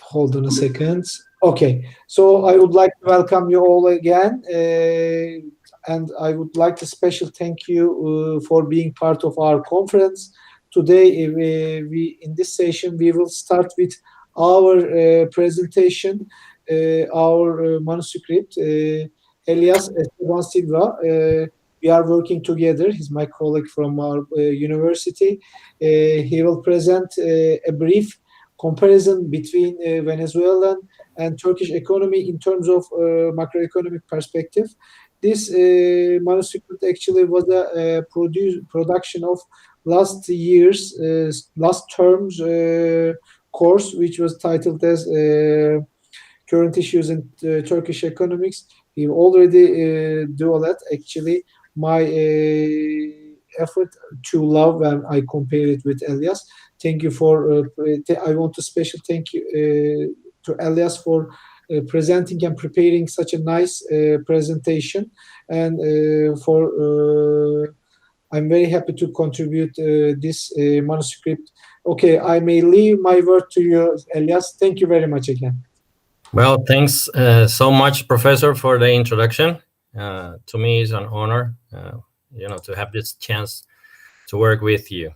Hold on a second. Okay, so I would like to welcome you all again, and I would like to special thank you for being part of our conference today. We in this session we will start with our presentation, our manuscript. Elias Esteban Silva. We are working together. He's my colleague from our university. He will present a brief comparison between Venezuelan and Turkish economy in terms of macroeconomic perspective. This manuscript actually was a production of last year's last term's course, which was titled as Current Issues in Turkish Economics. We already do that. Actually, my effort to love when I compare it with Elias. Thank you for. I want to special thank you to Elias for presenting and preparing such a nice presentation, and for. I'm very happy to contribute this manuscript. Okay, I may leave my word to you, Elias. Thank you very much again. Well, thanks so much, Professor, for the introduction. To me, it's an honor, to have this chance to work with you.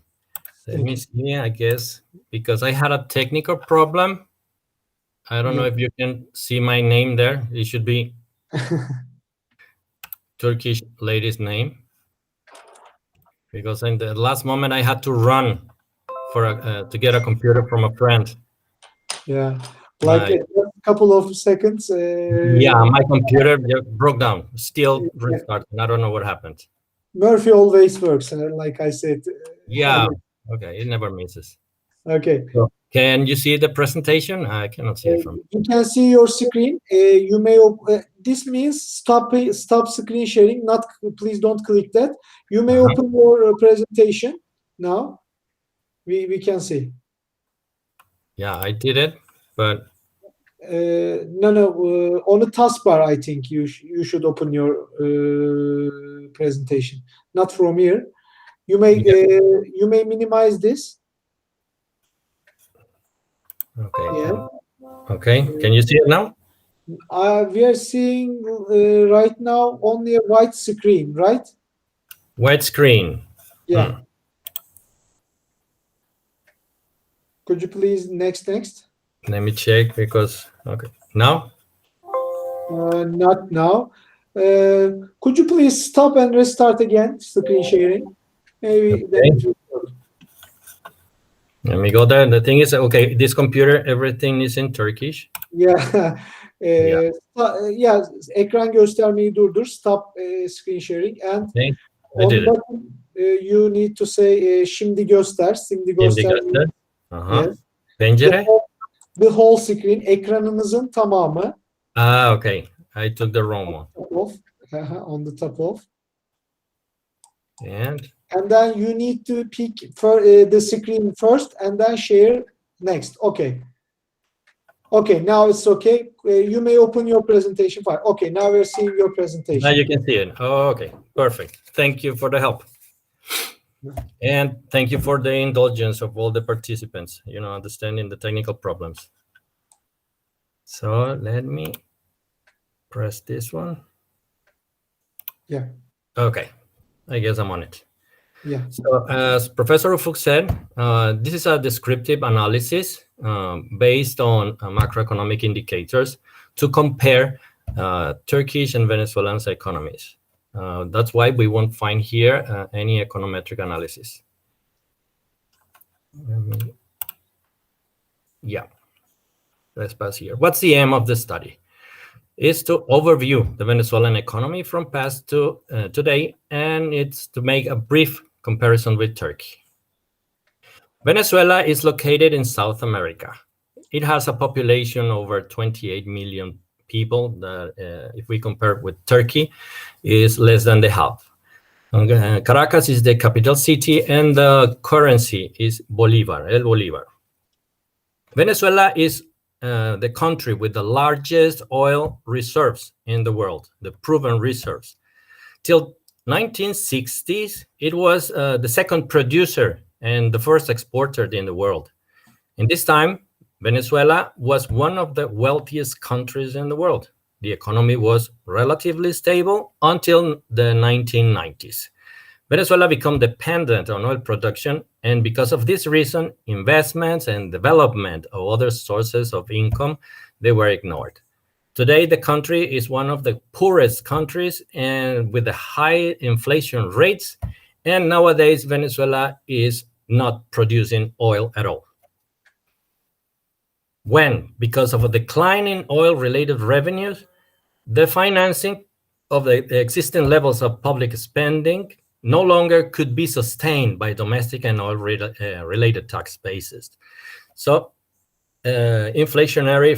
Let me see, I guess, because I had a technical problem. I don't know if you can see my name there. It should be Turkish lady's name. Because in the last moment, I had to run to get a computer from a friend. Yeah, like a couple of seconds. Yeah, my computer broke down. Still restarting. I don't know what happened. Murphy always works, like I said. Yeah. Okay, it never misses. Okay. So, can you see the presentation? I cannot see it from. You can see your screen. You may. This means stop screen sharing. Not please don't click that. You may open your presentation now. We can see. Yeah, I did it, but. No. On the taskbar, I think you should open your presentation. Not from here. You may minimize this. Okay. Yeah. Okay. Can you see it now? We are seeing right now only a white screen, right? White screen. Yeah. Could you please next? Let me check because okay. Now? Not now. Could you please stop and restart again screen sharing? Maybe then it will work. Let me go there. The thing is, okay, this computer, everything is in Turkish. Yeah. Ekran göstermeyi durdur. Stop screen sharing and I did it. You need to say şimdi göster. Şimdi göster. Yes. Pencere. The whole screen. Ekranımızın tamamı. Okay. I took the wrong one. On the top of. And then you need to pick the screen first and then share next. Okay. Okay, now it's okay. You may open your presentation file. Okay, now we're seeing your presentation. Now you can see it. Oh, okay, perfect. Thank you for the help. And thank you for the indulgence of all the participants, understanding the technical problems. So let me press this one. Yeah. Okay, I guess I'm on it. Yeah. So as Professor Ufuk said, this is a descriptive analysis based on macroeconomic indicators to compare Turkish and Venezuelan economies. That's why we won't find here any econometric analysis. Let's pass here. What's the aim of the study? Is to overview the Venezuelan economy from past to today, and it's to make a brief comparison with Turkey. Venezuela is located in South America. It has a population over 28 million people that, if we compare with Turkey, is less than the half. Caracas is the capital city, and the currency is Bolivar, El Bolivar. Venezuela is the country with the largest oil reserves in the world, the proven reserves. Till 1960s, it was the second producer and the first exporter in the world. In this time, Venezuela was one of the wealthiest countries in the world. The economy was relatively stable until the 1990s. Venezuela became dependent on oil production, and because of this reason, investments and development of other sources of income, they were ignored. Today, the country is one of the poorest countries and with the high inflation rates, and nowadays Venezuela is not producing oil at all. When, because of a decline in oil-related revenues, the financing of the existing levels of public spending no longer could be sustained by domestic and oil-related tax bases. So inflationary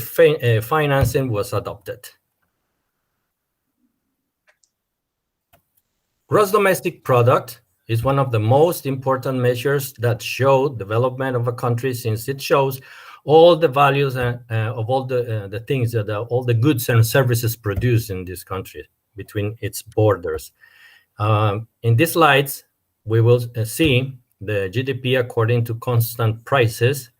financing was adopted. Gross domestic product is one of the most important measures that show development of a country, since it shows all the values of all the things that all the goods and services produced in this country between its borders. In these slides, we will see the GDP according to constant prices,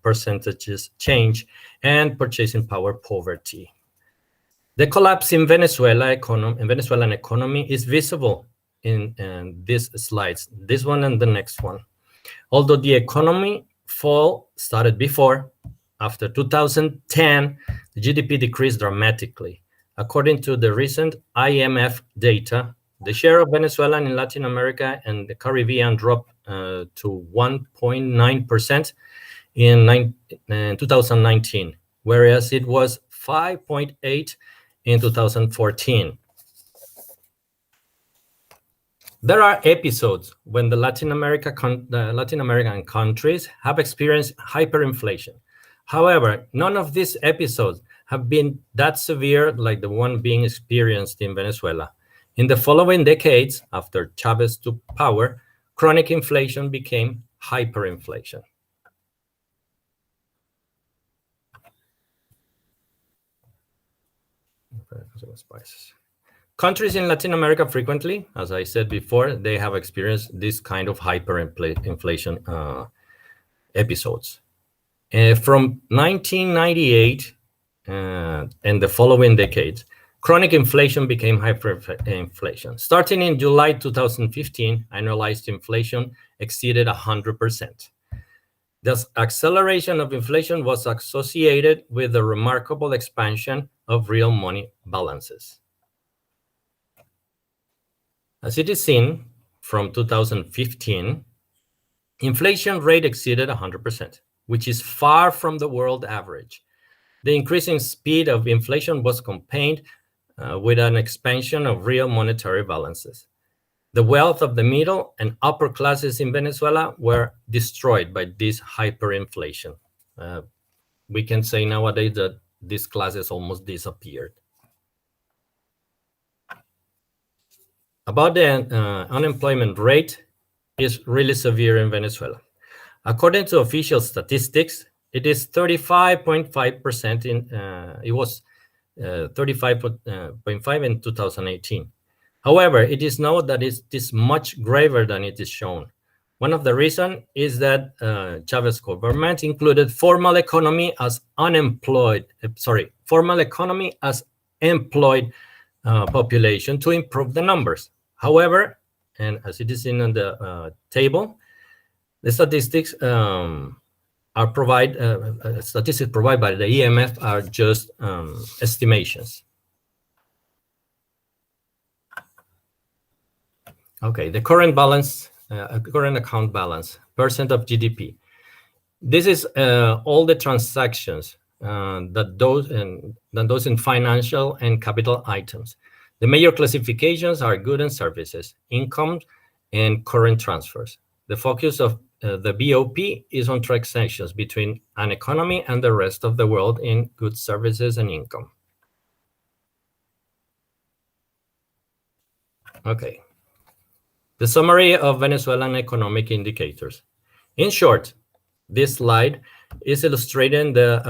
percentages change, and purchasing power poverty. The collapse in Venezuelan economy is visible in these slides, this one and the next one. Although the economy fall started before, after 2010, the GDP decreased dramatically. According to the recent IMF data, the share of Venezuelan in Latin America and the Caribbean dropped to 1.9% in 2019, whereas it was 5.8% in 2014. There are episodes when the Latin American countries have experienced hyperinflation. However, none of these episodes have been that severe like the one being experienced in Venezuela. In the following decades, after Chavez took power, chronic inflation became hyperinflation. Countries in Latin America frequently, as I said before, they have experienced this kind of hyperinflation episodes. From 1998 and the following decades, chronic inflation became hyperinflation. Starting in July 2015, annualized inflation exceeded 100%. This acceleration of inflation was associated with the remarkable expansion of real money balances. As it is seen, from 2015, inflation rate exceeded 100%, which is far from the world average. The increasing speed of inflation was accompanied with an expansion of real monetary balances. The wealth of the middle and upper classes in Venezuela were destroyed by this hyperinflation. We can say nowadays that these classes almost disappeared. About the unemployment rate is really severe in Venezuela. According to official statistics, it is 35.5%. It was 35.5% in 2018. However, it is known that it is much graver than it is shown. One of the reasons is that Chavez government included formal economy as employed population to improve the numbers. However, and as it is in the table, the statistics statistics provided by the IMF are just estimations. Okay, the current balance, current account balance, percent of GDP. This is all the transactions that those in financial and capital items. The major classifications are goods and services, income, and current transfers. The focus of the BOP is on transactions between an economy and the rest of the world in goods, services, and income. Okay. The summary of Venezuelan economic indicators. In short, this slide is illustrating the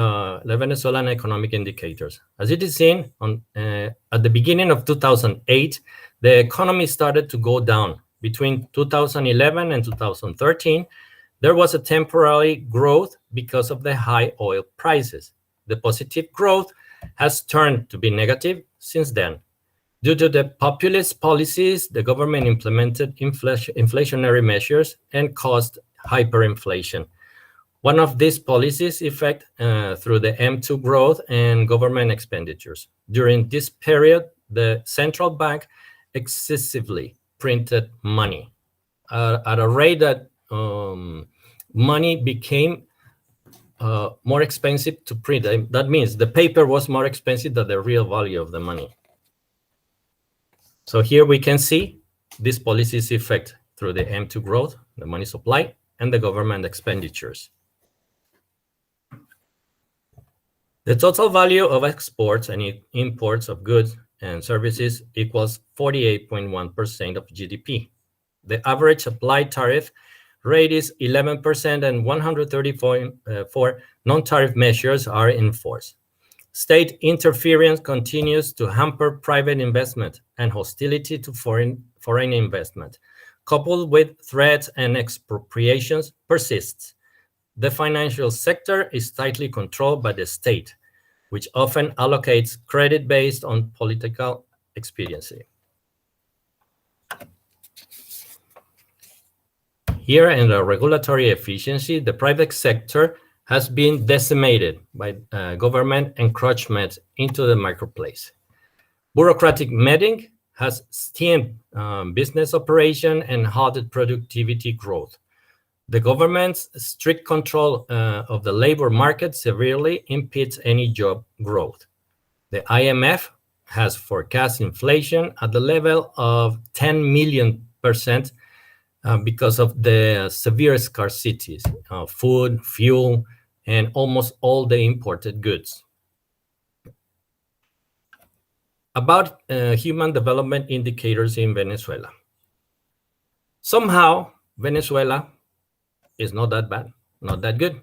Venezuelan economic indicators. As it is seen at the beginning of 2008, the economy started to go down. Between 2011 and 2013, There was a temporary growth because of the high oil prices. The positive growth has turned to be negative since then. Due to the populist policies, the government implemented inflationary measures and caused hyperinflation. One of these policies affect through the M2 growth and government expenditures. During this period, the central bank excessively printed money at a rate that money became more expensive to print. That means the paper was more expensive than the real value of the money. So here we can see this policy's effect through the M2 growth, the money supply, and the government expenditures. The total value of exports and imports of goods and services equals 48.1% of GDP. The average applied tariff rate is 11% and 134 non-tariff measures are in force. State interference continues to hamper private investment, and hostility to foreign investment, coupled with threats and expropriations, persists. The financial sector is tightly controlled by the state, which often allocates credit based on political expediency. Here in the regulatory efficiency, the private sector has been decimated by government encroachment into the marketplace. Bureaucratic meddling has stemmed business operation and halted productivity growth. The government's strict control of the labor market severely impedes any job growth. The IMF has forecast inflation at the level of 10 million% because of the severe scarcities of food, fuel, and almost all the imported goods. About human development indicators in Venezuela. Somehow, Venezuela is not that bad, not that good.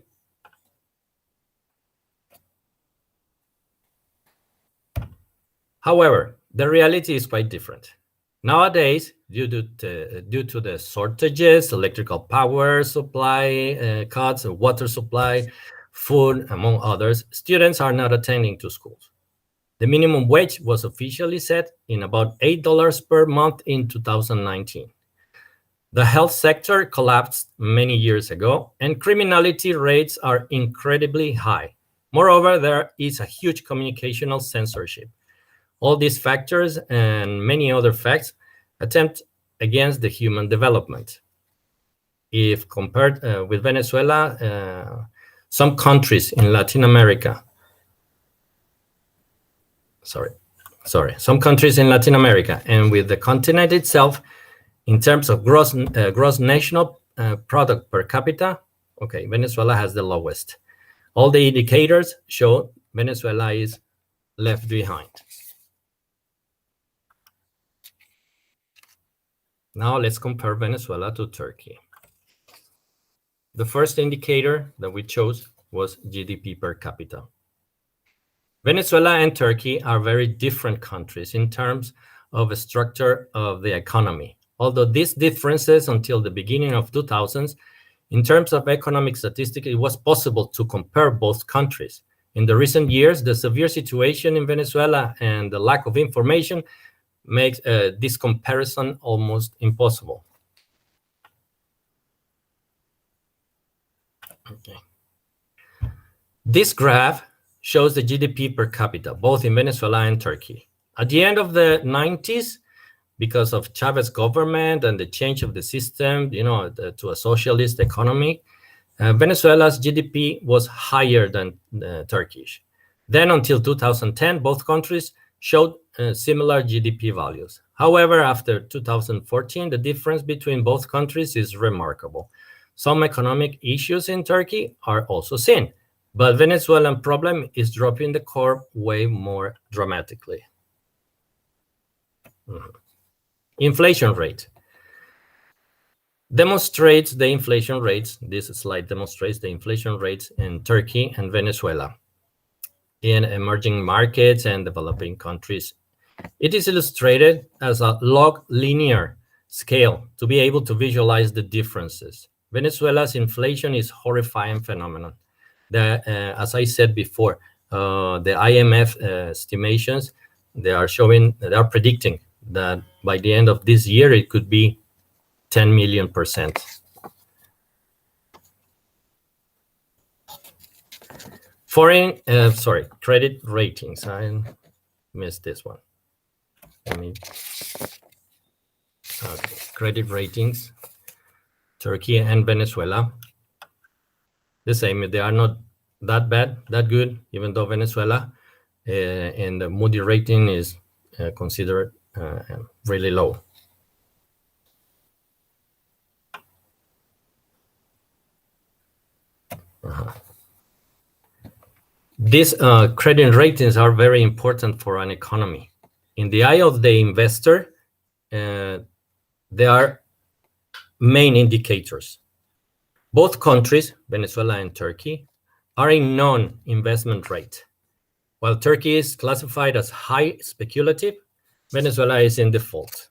However, the reality is quite different. Nowadays, due to the shortages, electrical power supply cuts, water supply, food, among others, students are not attending to schools. The minimum wage was officially set in about $8 per month in 2019. The health sector collapsed many years ago, and criminality rates are incredibly high. Moreover, there is a huge communicational censorship. All these factors and many other facts attempt against the human development. If compared with Venezuela, some countries in Latin America, some countries in Latin America and with the continent itself, in terms of gross national product per capita, okay, Venezuela has the lowest. All the indicators show Venezuela is left behind. Now let's compare Venezuela to Turkey. The first indicator that we chose was GDP per capita. Venezuela and Turkey are very different countries in terms of the structure of the economy. Although these differences until the beginning of 2000s, in terms of economic statistics, it was possible to compare both countries. In the recent years, the severe situation in Venezuela and the lack of information makes this comparison almost impossible. Okay. This graph shows the GDP per capita, both in Venezuela and Turkey. At the end of the 90s, because of Chavez's government and the change of the system, to a socialist economy, Venezuela's GDP was higher than Turkish. Then until 2010, both countries showed similar GDP values. However, after 2014, the difference between both countries is remarkable. Some economic issues in Turkey are also seen, but Venezuelan problem is dropping the curve way more dramatically. Inflation rate demonstrates the inflation rates. This slide demonstrates the inflation rates in Turkey and Venezuela in emerging markets and developing countries. It is illustrated as a log linear scale to be able to visualize the differences. Venezuela's inflation is horrifying phenomenon. As I said before, the IMF estimations, they are predicting that by the end of this year it could be 10 million%. Credit ratings. I missed this one. Credit ratings. Turkey and Venezuela, the same. They are not that bad, that good, even though Venezuela and the Moody rating is considered really low. These credit ratings are very important for an economy. In the eye of the investor, they are main indicators. Both countries, Venezuela and Turkey, are in non-investment rate. While Turkey is classified as high speculative, Venezuela is in default.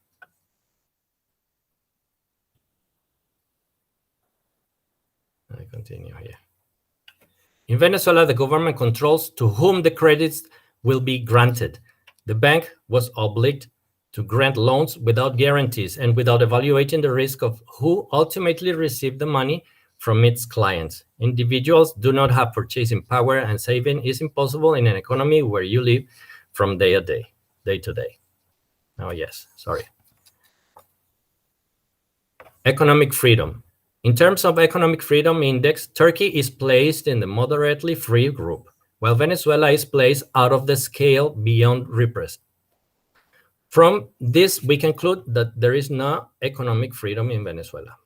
I continue here. In Venezuela, the government controls to whom the credits will be granted. The bank was obliged to grant loans without guarantees and without evaluating the risk of who ultimately received the money from its clients. Individuals do not have purchasing power, and saving is impossible in an economy where you live from day to day. Oh, yes, sorry. Economic freedom. In terms of economic freedom index, Turkey is placed in the moderately free group, while Venezuela is placed out of the scale beyond repressed. From this, we conclude that there is no economic freedom in Venezuela.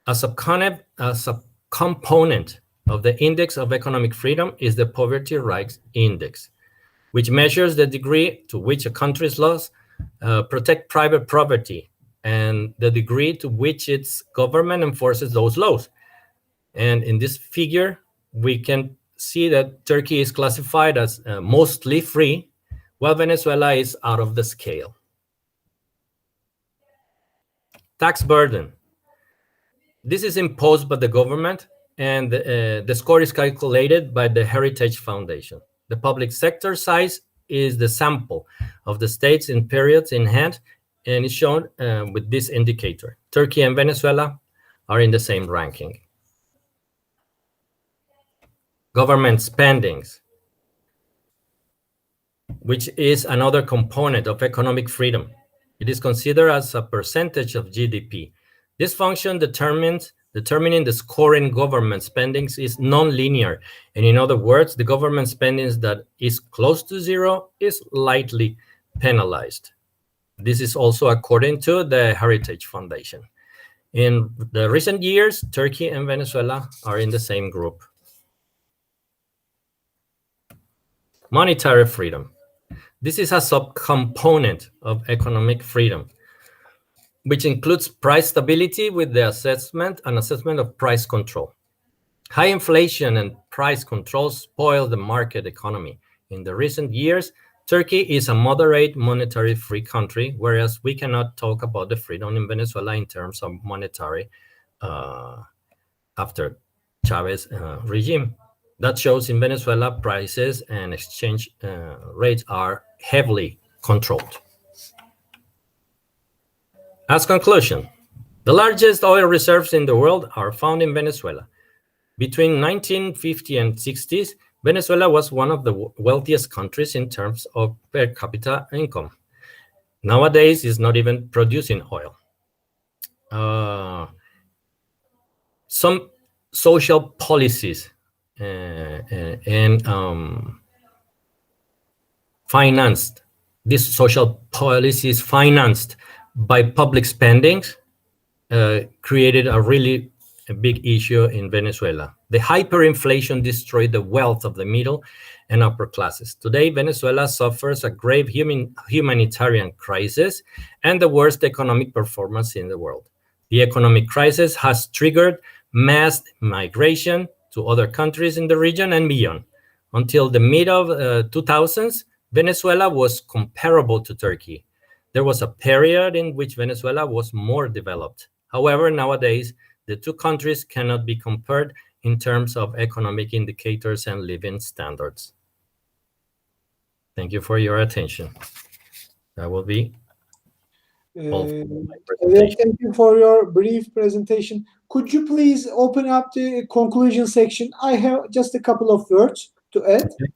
A subcomponent of the Index of Economic Freedom is the Poverty Rights Index, which measures the degree to which a country's laws protect private property and the degree to which its government enforces those laws. And in this figure, we can see that Turkey is classified as mostly free, while Venezuela is out of the scale. Tax burden. This is imposed by the government, and the score is calculated by the Heritage Foundation. The public sector size is the sample of the states in periods in hand, and is shown with this indicator. Turkey and Venezuela are in the same ranking. Government spendings, which is another component of economic freedom. It is considered as a percentage of GDP. This function determining the score in government spendings is non-linear, and in other words, the government spendings that is close to zero is lightly penalized. This is also according to the Heritage Foundation. In the recent years, Turkey and Venezuela are in the same group. Monetary freedom. This is a subcomponent of economic freedom, which includes price stability with the assessment of price control. High inflation and price control spoil the market economy. In the recent years, Turkey is a moderate monetary free country, whereas we cannot talk about the freedom in Venezuela in terms of monetary after Chavez regime. That shows in Venezuela, prices and exchange rates are heavily controlled. As conclusion, the largest oil reserves in the world are found in Venezuela. Between 1950 and 60s, Venezuela was one of the wealthiest countries in terms of per capita income. Nowadays, it's not even producing oil. Some social policies and financed, these social policies financed by public spendings created a really big issue in Venezuela. The hyperinflation destroyed the wealth of the middle and upper classes. Today, Venezuela suffers a grave humanitarian crisis and the worst economic performance in the world. The economic crisis has triggered mass migration to other countries in the region and beyond. Until the mid of 2000s, Venezuela was comparable to Turkey. there was a period in which Venezuela was more developed. However, nowadays, the two countries cannot be compared in terms of economic indicators and living standards. Thank you for your attention. That will be all for my presentation. Thank you for your brief presentation. Could you please open up the conclusion section? I have just a couple of words to add. Okay.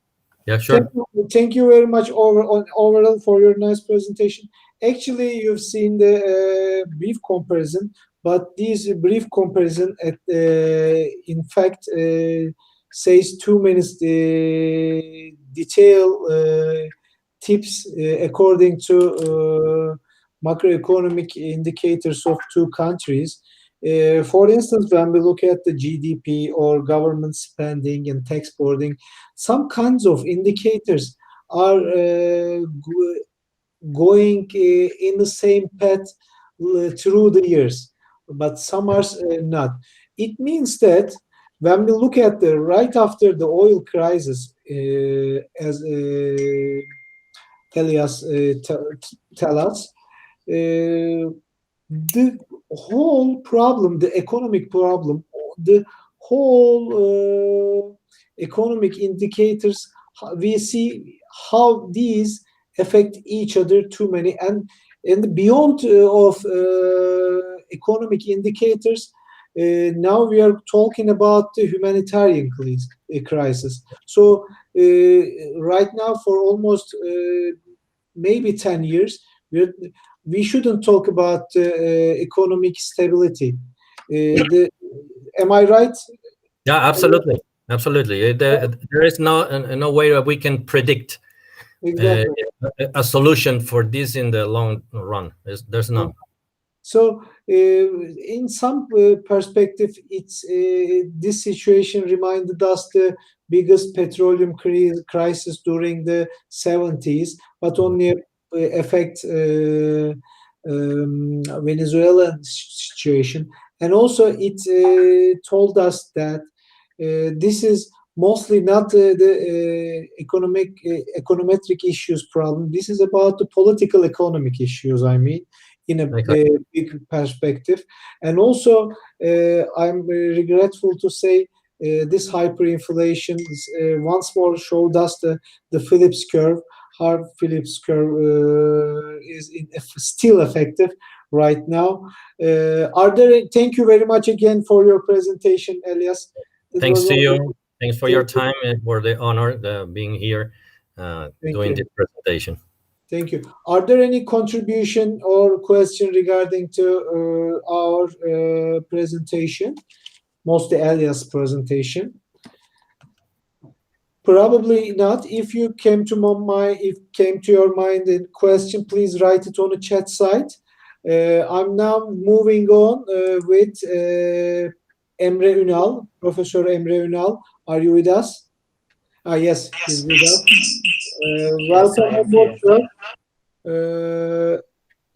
Yeah, sure. Thank you very much overall for your nice presentation. Actually, you've seen the brief comparison, but this brief comparison, in fact, says too many detailed tips according to macroeconomic indicators of two countries. For instance, when we look at the GDP or government spending and tax burden, some kinds of indicators are going in the same path through the years, but some are not. It means that when we look at the right after the oil crisis, as Elias tell us, the whole problem, the economic problem, the whole economic indicators, we see how these affect each other too many, and beyond of economic indicators, now we are talking about the humanitarian crisis. So right now, for almost maybe 10 years, we shouldn't talk about economic stability. Am I right? Yeah, absolutely. Absolutely. There is no way that we can predict Exactly. a solution for this in the long run. There's none. So, in some perspective, it's this situation reminded us the biggest petroleum crisis during the 70s, but only affect Venezuelan situation. And also, it told us that this is mostly not the econometric issues problem. This is about the political economic issues, I mean, in a big perspective. And also, I'm regretful to say this hyperinflation once more showed us the Phillips curve, how Phillips curve is still effective right now. Thank you very much again for your presentation, Elias. Thanks to you. Thanks for your time and for the honor being here doing this presentation. Thank you. Are there any contribution or question regarding to our presentation, mostly Elias' presentation? Probably not. If you came to your mind a question, please write it on the chat site. I'm now moving on with Emre Ünal, Professor Emre Ünal. Are you with us? Yes, he's with us. Welcome on board,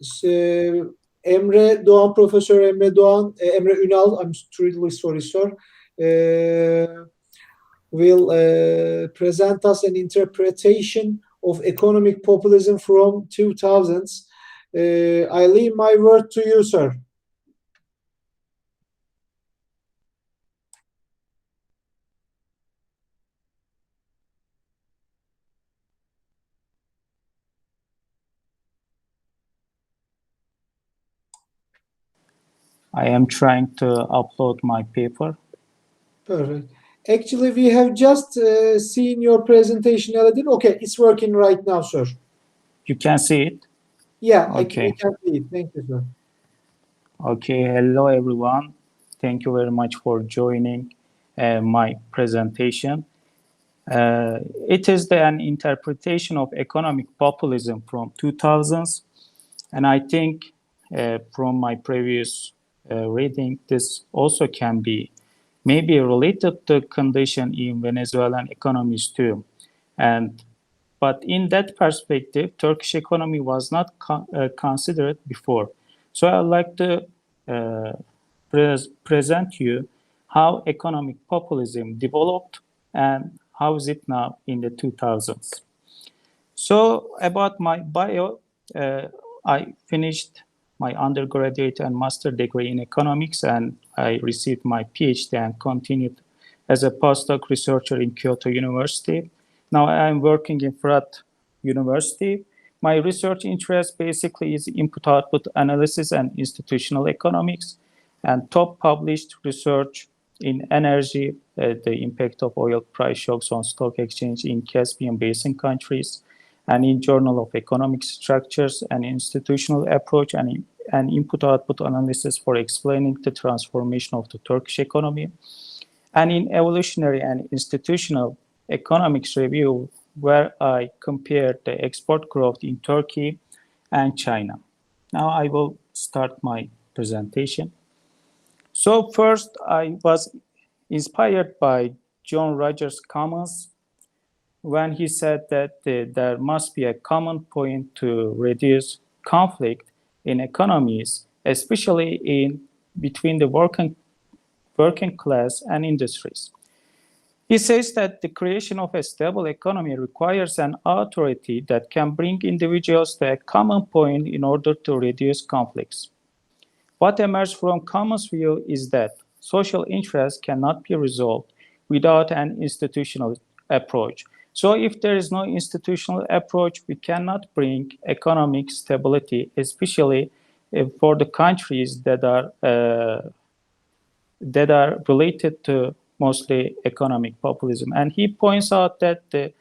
sir. Emre Doğan, Professor Emre Doğan, Emre Ünal, I'm truly sorry, sir, will present us an interpretation of economic populism from 2000s. I leave my word to you, sir. I am trying to upload my paper. Perfect. Actually, we have just seen your presentation, Aladdin. Okay, it's working right now, sir. You can see it? Yeah, okay. I can see it. Thank you, sir. Okay, hello, everyone. Thank you very much for joining my presentation. It is an interpretation of economic populism from 2000s. And I think from my previous reading, this also can be maybe related to condition in Venezuelan economies too. But in that perspective, Turkish economy was not considered before. So I'd like to present you how economic populism developed and how is it now in the 2000s. So about my bio, I finished my undergraduate and master degree in economics, and I received my PhD and continued as a postdoc researcher in Kyoto University. Now I'm working in Frat University. My research interest basically is input-output analysis and institutional economics, and top published research in energy, the impact of oil price shocks on stock exchange in Caspian Basin countries, and in Journal of Economic Structures and Institutional Approach and input-output analysis for explaining the transformation of the Turkish economy, and in Evolutionary and Institutional Economics Review, where I compared the export growth in Turkey and China. Now I will start my presentation. So first, I was inspired by John Rogers' comments when he said that there must be a common point to reduce conflict in economies, especially in between the working class and industries. He says that the creation of a stable economy requires an authority that can bring individuals to a common point in order to reduce conflicts. What emerges from Commons' view is that social interests cannot be resolved without an institutional approach. So if there is no institutional approach, we cannot bring economic stability, especially for the countries that are related to mostly economic populism. And he points out that the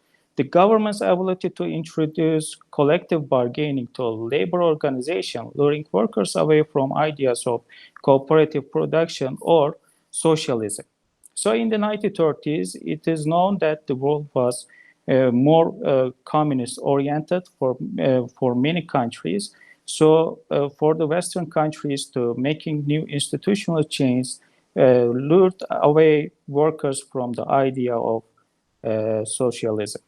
government's ability to introduce collective bargaining to a labor organization, luring workers away from ideas of cooperative production or socialism. So in the 1930s, it is known that the world was more communist-oriented for many countries. So for the Western countries to making new institutional change lured away workers from the idea of socialism.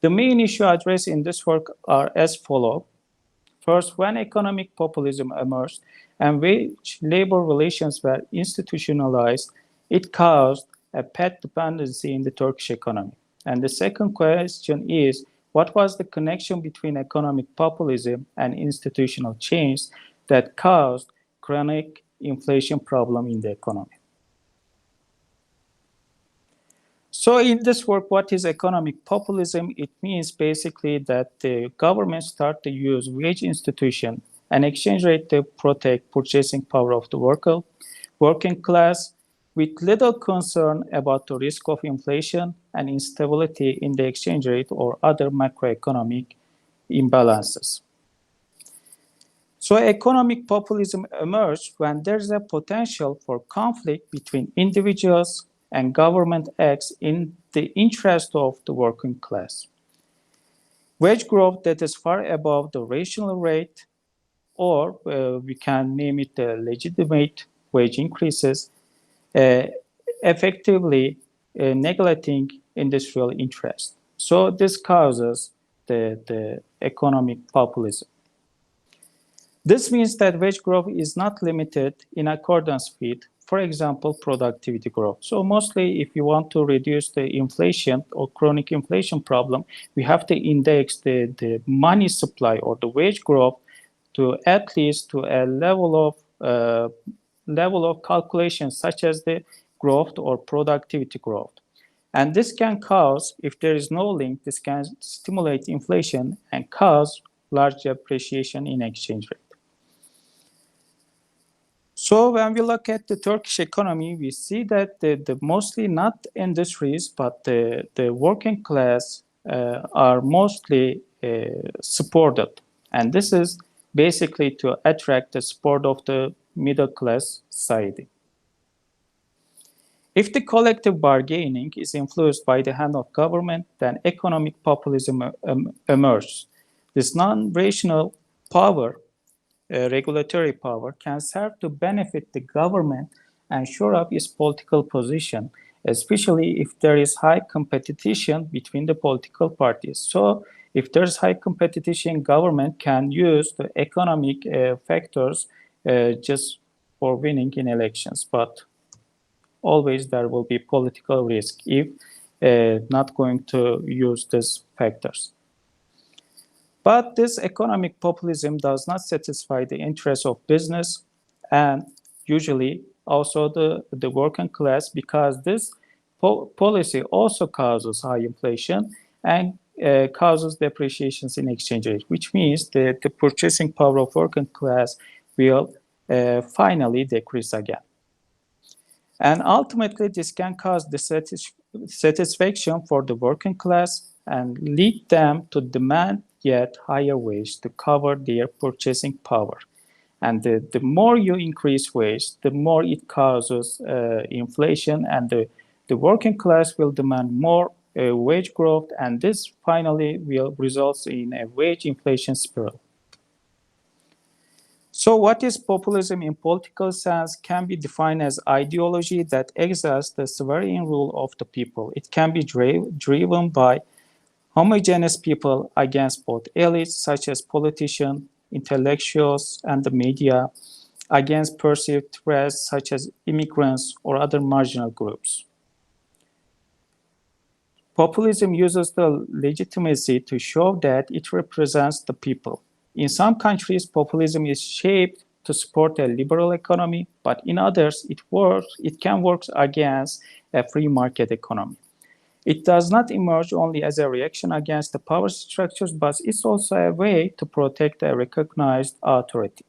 The main issue addressed in this work are as follows. First, when economic populism emerged and wage labor relations were institutionalized, it caused a path dependency in the Turkish economy. And the second question is, what was the connection between economic populism and institutional change that caused chronic inflation problem in the economy? So in this work, what is economic populism? It means basically that the government start to use wage institution and exchange rate to protect purchasing power of the working class with little concern about the risk of inflation and instability in the exchange rate or other macroeconomic imbalances. So economic populism emerged when there's a potential for conflict between individuals and government acts in the interest of the working class. Wage growth that is far above the rational rate, or we can name it the legitimate wage increases, effectively neglecting industrial interest. So this causes the economic populism. This means that wage growth is not limited in accordance with, for example, productivity growth. So mostly if you want to reduce the inflation or chronic inflation problem, we have to index the money supply or the wage growth to at least to a level of calculation such as the growth or productivity growth. And this can cause, if there is no link, this can stimulate inflation and cause large appreciation in exchange rate. So when we look at the Turkish economy, we see that the mostly not industries, but the working class are mostly supported. And this is basically to attract the support of the middle class society. If the collective bargaining is influenced by the hand of government, then economic populism emerges. This non-rational power, regulatory power, can serve to benefit the government and shore up its political position, especially if there is high competition between the political parties. So if there's high competition, government can use the economic factors just for winning in elections. But always there will be political risk if not going to use these factors. But this economic populism does not satisfy the interests of business and usually also the working class, because this policy also causes high inflation and causes depreciations in exchange rate, which means that the purchasing power of working class will finally decrease again. And ultimately, this can cause dissatisfaction for the working class and lead them to demand yet higher wage to cover their purchasing power. And the more you increase wage, the more it causes inflation, and the working class will demand more wage growth, and this finally will result in a wage inflation spiral. So what is populism in political sense can be defined as ideology that exerts the sovereign rule of the people. It can be driven by homogeneous people against both elites, such as politicians, intellectuals, and the media, against perceived threats, such as immigrants or other marginal groups. Populism uses the legitimacy to show that it represents the people. In some countries, populism is shaped to support a liberal economy, but in others, it can work against a free market economy. It does not emerge only as a reaction against the power structures, but it's also a way to protect a recognized authority.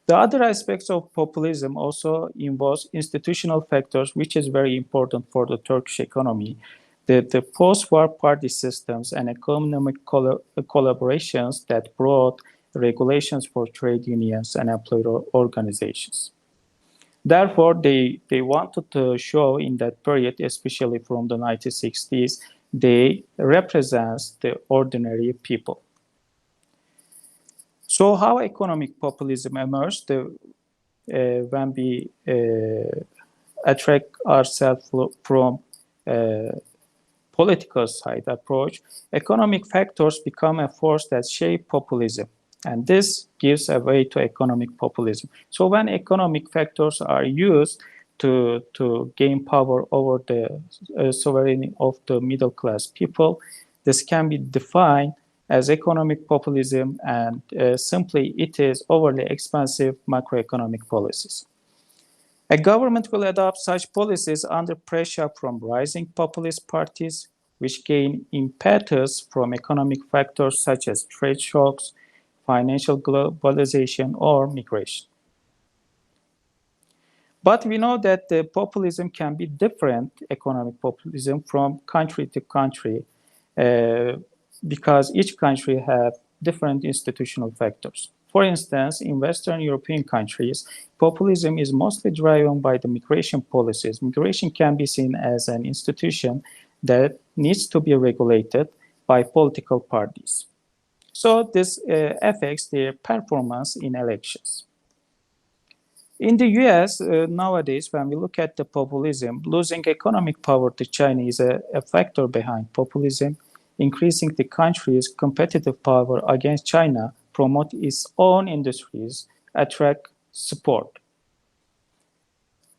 The other aspects of populism also involves institutional factors, which is very important for the Turkish economy. The post-war party systems and economic collaborations that brought regulations for trade unions and employer organizations. Therefore, they wanted to show in that period, especially from the 1960s, they represent the ordinary people. So how economic populism emerged when we attract ourselves from political side approach, economic factors become a force that shape populism. And this gives a way to economic populism. So when economic factors are used to gain power over the sovereignty of the middle class people, this can be defined as economic populism, and simply it is overly expansive macroeconomic policies. A government will adopt such policies under pressure from rising populist parties, which gain impetus from economic factors such as trade shocks, financial globalization, or migration. But we know that the populism can be different, economic populism, from country to country, because each country has different institutional factors. For instance, in Western European countries, populism is mostly driven by the migration policies. Migration can be seen as an institution that needs to be regulated by political parties. So this affects their performance in elections. In the US, nowadays, when we look at the populism, losing economic power to China is a factor behind populism. Increasing the country's competitive power against China, promote its own industries, attract support.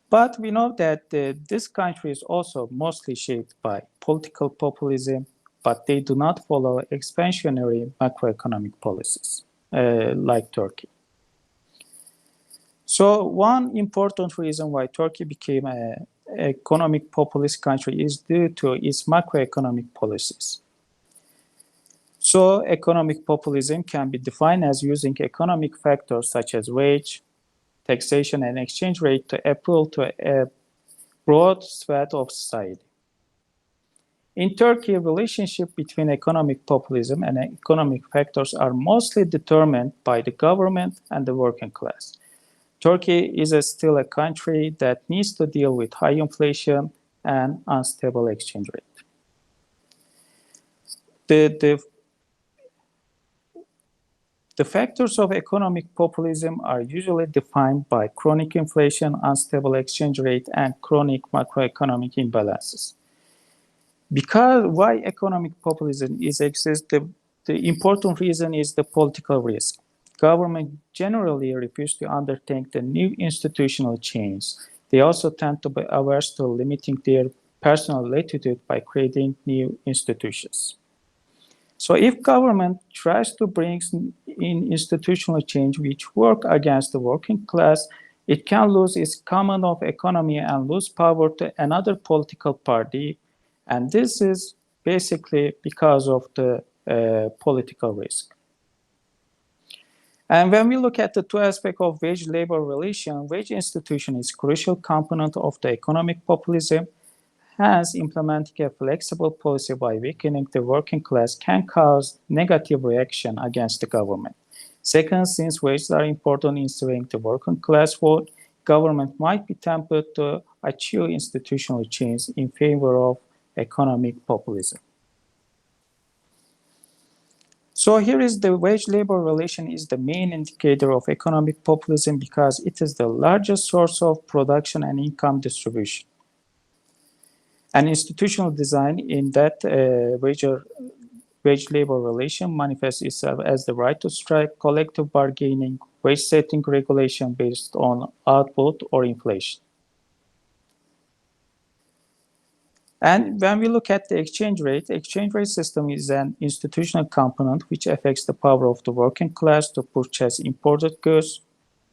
But we know that this country is also mostly shaped by political populism, but they do not follow expansionary macroeconomic policies like Turkey. So one important reason why Turkey became an economic populist country is due to its macroeconomic policies. So economic populism can be defined as using economic factors such as wage, taxation, and exchange rate to appeal to a broad swath of society. In Turkey, relationship between economic populism and economic factors are mostly determined by the government and the working class. Turkey is still a country that needs to deal with high inflation and unstable exchange rate. The factors of economic populism are usually defined by chronic inflation, unstable exchange rate, and chronic macroeconomic imbalances. Because why economic populism exists, the important reason is the political risk. Government generally refuse to undertake the new institutional change. They also tend to be averse to limiting their personal latitude by creating new institutions. So if government tries to bring in institutional change which work against the working class, it can lose its command of economy and lose power to another political party. And this is basically because of the political risk. And when we look at the two aspects of wage-labor relation, wage institution is a crucial component of the economic populism. Hence, implementing a flexible policy by weakening the working class can cause negative reaction against the government. Second, since wages are important in swaying the working class vote, government might be tempted to achieve institutional change in favor of economic populism. So here is the wage-labor relation is the main indicator of economic populism because it is the largest source of production and income distribution. An institutional design in that wage-labor relation manifests itself as the right to strike, collective bargaining, wage-setting regulation based on output or inflation. And when we look at the exchange rate system is an institutional component which affects the power of the working class to purchase imported goods.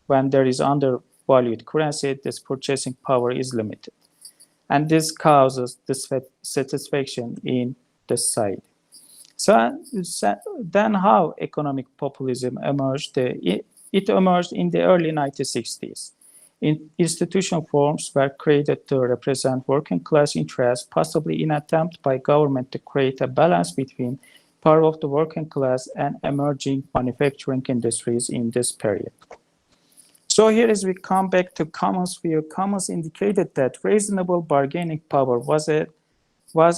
When there is undervalued currency, this purchasing power is limited. And this causes dissatisfaction in the society. So then how economic populism emerged? It emerged in the early 1960s. Institutional forms were created to represent working class interests, possibly in an attempt by government to create a balance between power of the working class and emerging manufacturing industries in this period. So here as we come back to Commons' view, Commons indicated that reasonable bargaining power was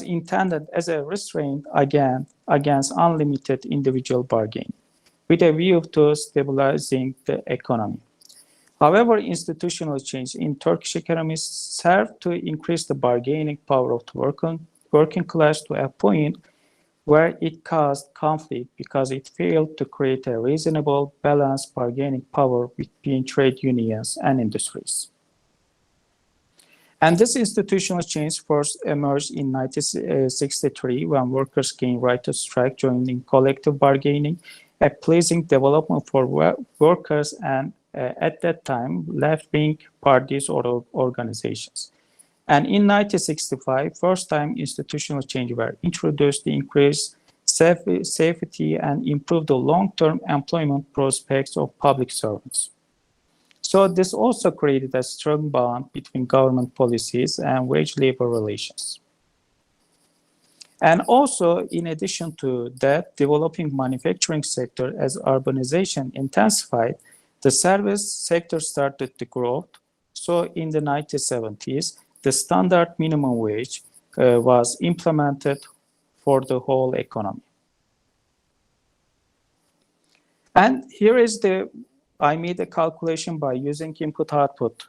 intended as a restraint against unlimited individual bargaining, with a view to stabilizing the economy. However, institutional change in Turkish economy served to increase the bargaining power of the working class to a point where it caused conflict because it failed to create a reasonable, balanced bargaining power between trade unions and industries. And this institutional change first emerged in 1963 when workers gained right to strike, joining collective bargaining, a pleasing development for workers and at that time, left-wing parties or organizations. And in 1965, first time institutional change were introduced to increase safety and improve the long-term employment prospects of public servants. So this also created a strong bond between government policies and wage-labor relations. And also, in addition to that, developing manufacturing sector as urbanization intensified, the service sector started to grow. So in the 1970s, the standard minimum wage was implemented for the whole economy. And here is I made a calculation by using input-output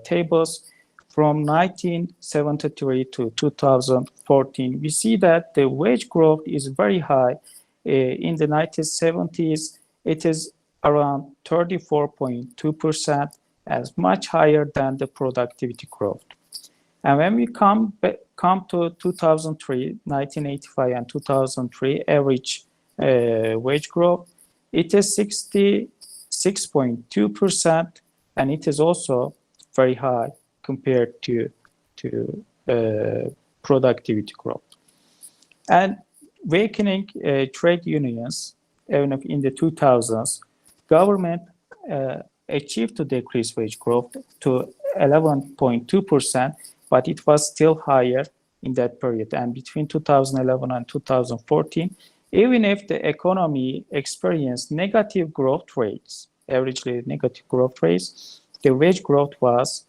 tables from 1973 to 2014. We see that the wage growth is very high. In the 1970s, it is around 34.2%, as much higher than the productivity growth. And when we come to 2003, 1985 and 2003 average wage growth, it is 66.2%, and it is also very high compared to productivity growth. And weakening trade unions, even in the 2000s, government achieved to decrease wage growth to 11.2%, but it was still higher in that period. And between 2011 and 2014, even if the economy experienced negative growth rates, averagely negative growth rates, the wage growth was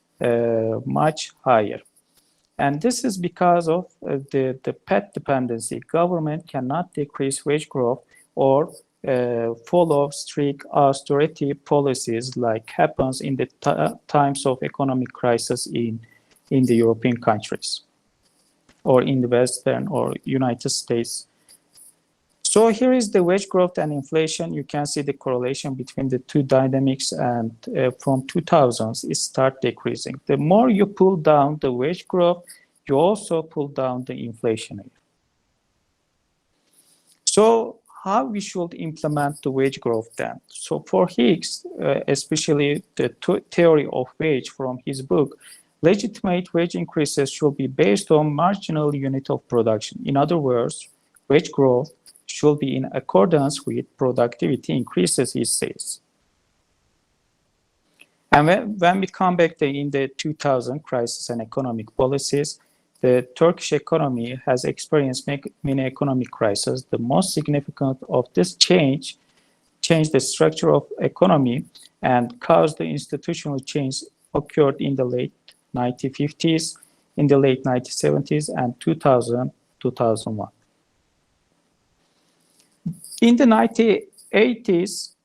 much higher. And this is because of the path dependency. Government cannot decrease wage growth or follow strict austerity policies like happens in the times of economic crisis in the European countries or in the Western or United States. So here is the wage growth and inflation. You can see the correlation between the two dynamics, and from 2000s, it start decreasing. The more you pull down the wage growth, you also pull down the inflation rate. So how we should implement the wage growth then? So for Higgs, especially the theory of wage from his book, legitimate wage increases should be based on marginal unit of production. In other words, wage growth should be in accordance with productivity increases, he says. And when we come back in the 2000 crisis and economic policies, the Turkish economy has experienced many economic crises. The most significant of this changed the structure of economy and caused the institutional change occurred in the late 1950s, in the late 1970s, and 2001. In the 1980s,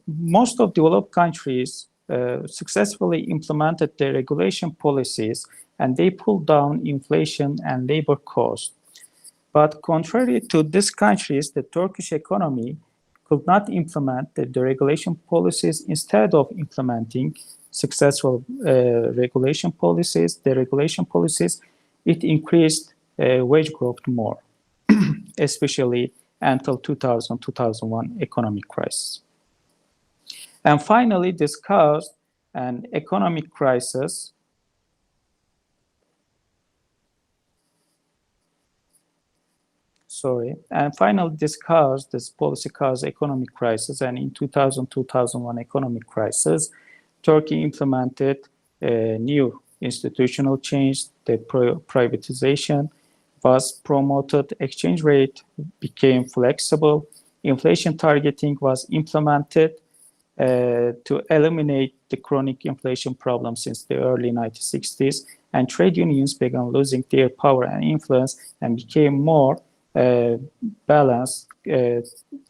most of developed countries successfully implemented their regulation policies, and they pulled down inflation and labor costs. But contrary to these countries, the Turkish economy could not implement the deregulation policies. Instead of implementing successful deregulation policies, it increased wage growth more, especially until 2000-2001 economic crisis. And finally, this caused an economic crisis and finally this policy caused economic crisis, and in 2000-2001 economic crisis, Turkey implemented a new institutional change. The privatization was promoted, exchange rate became flexible, inflation targeting was implemented to eliminate the chronic inflation problem since the early 1960s, and trade unions began losing their power and influence and became more balance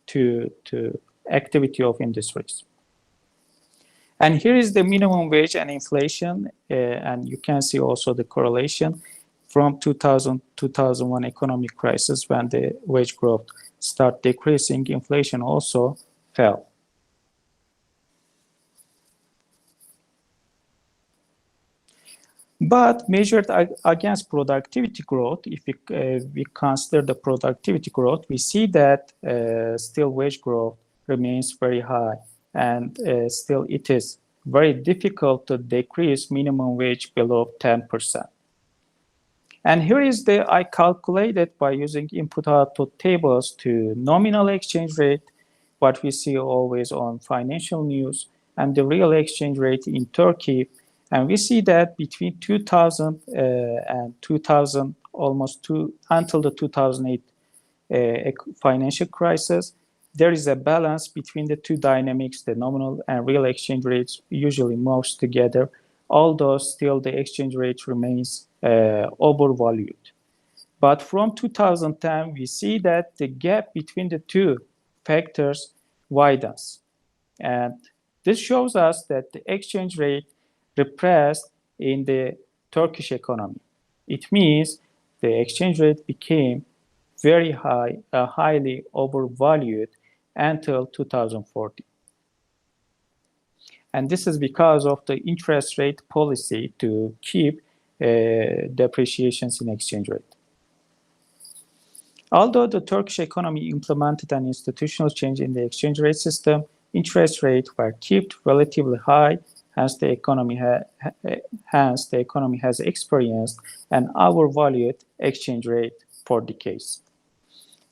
to activity of industries. And here is the minimum wage and inflation, and you can see also the correlation from 2000-2001 economic crisis. When the wage growth started decreasing, inflation also fell. But measured against productivity growth, if we consider the productivity growth, we see that still wage growth remains very high, and still it is very difficult to decrease minimum wage below 10%. And here is I calculated by using input-output tables to nominal exchange rate, what we see always on financial news, and the real exchange rate in Turkey. And we see that between 2000 and 2000, until the 2008 financial crisis, there is a balance between the two dynamics. The nominal and real exchange rates usually moves together, although still the exchange rate remains overvalued. But from 2010, we see that the gap between the two factors widens. And this shows us that the exchange rate repressed in the Turkish economy. It means the exchange rate became very high, highly overvalued until 2014. And this is because of the interest rate policy to keep depreciations in exchange rate. Although the Turkish economy implemented an institutional change in the exchange rate system, interest rates were kept relatively high. Hence, the economy has experienced an overvalued exchange rate for decades.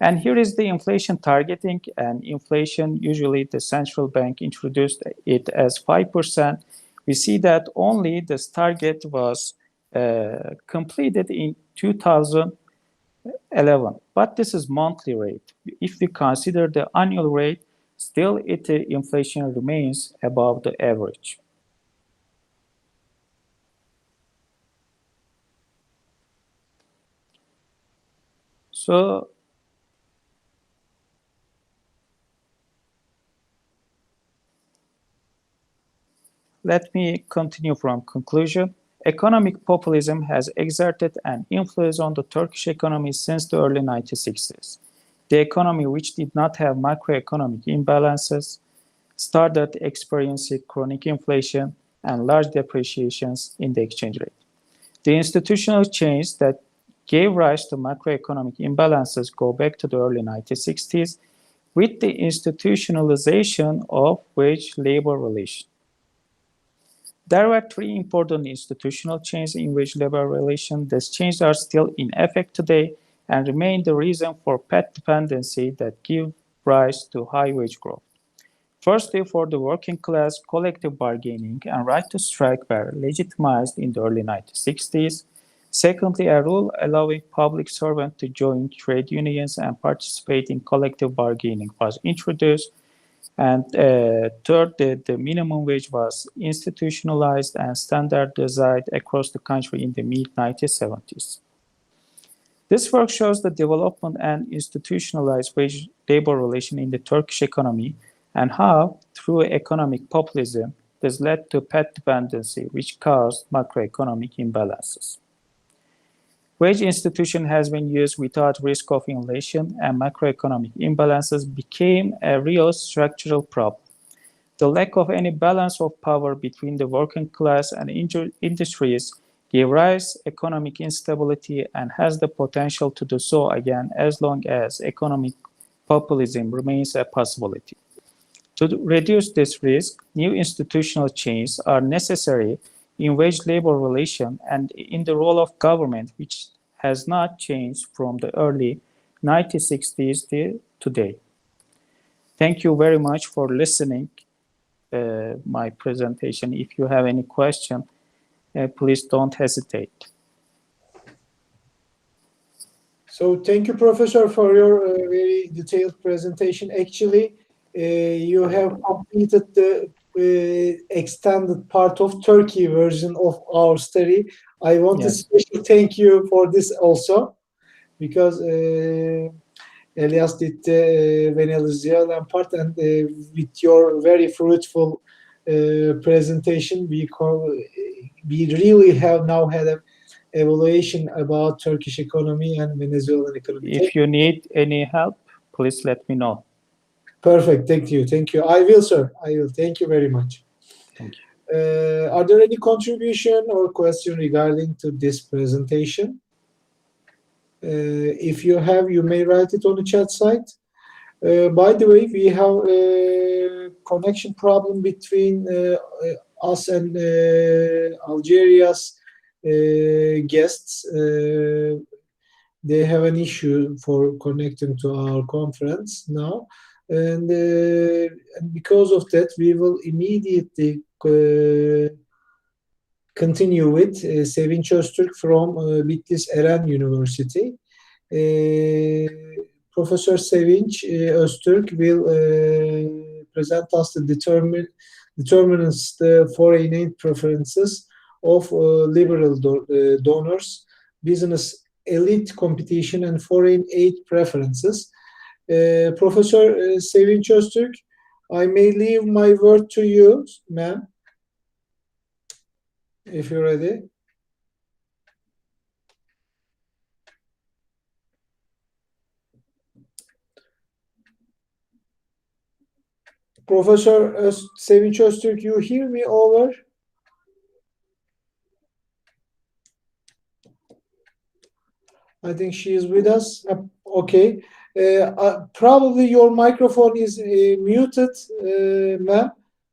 And here is the inflation targeting. And inflation, usually the central bank introduced it as 5%. We see that only this target was completed in 2011. But this is monthly rate. If we consider the annual rate, still inflation remains above the average. So let me continue from conclusion. Economic populism has exerted an influence on the Turkish economy since the early 1960s. The economy, which did not have macroeconomic imbalances, started experiencing chronic inflation and large depreciations in the exchange rate. The institutional change that gave rise to macroeconomic imbalances go back to the early 1960s with the institutionalization of wage-labor relations. There were three important institutional changes in wage-labor relations. These changes are still in effect today and remain the reason for path dependency that give rise to high wage growth. Firstly, for the working class, collective bargaining and right to strike were legitimized in the early 1960s. Secondly, a rule allowing public servants to join trade unions and participate in collective bargaining was introduced. And third, the minimum wage was institutionalized and standardized across the country in the mid-1970s. This work shows the development and institutionalized wage-labor relation in the Turkish economy and how, through economic populism, this led to path dependency, which caused macroeconomic imbalances. Wage institution has been used without risk of inflation, and macroeconomic imbalances became a real structural problem. The lack of any balance of power between the working class and industries gave rise to economic instability and has the potential to do so again as long as economic populism remains a possibility. To reduce this risk, new institutional changes are necessary in wage-labor relation and in the role of government, which has not changed from the early 1960s to today. Thank you very much for listening my presentation. If you have any question, please don't hesitate. So thank you, Professor, for your very detailed presentation. Actually, you have completed the extended part of Turkey version of our study. I want to special thank you for this also, because Elias did the Venezuelan part, and with your very fruitful presentation, we really have now had a evaluation about Turkish economy and Venezuelan economy. If you need any help, please let me know. Perfect. Thank you. Thank you. I will, sir. I will. Thank you very much. Thank you. Are there any contribution or question regarding to this presentation? If you have, you may write it on the chat site. By the way, we have a connection problem between us and Algeria's guests. They have an issue for connecting to our conference now, and because of that, we will immediately continue with Sevinç Öztürk from Bitlis Eren University. Professor Sevinç Öztürk will present us the determinants the foreign aid preferences of liberal donors, business elite competition, and foreign aid preferences. Professor Sevinç Öztürk, I may leave my word to you, ma'am, if you're ready. Professor Sevinç Öztürk, you hear me over? I think she is with us. Okay. Probably your microphone is muted, ma'am.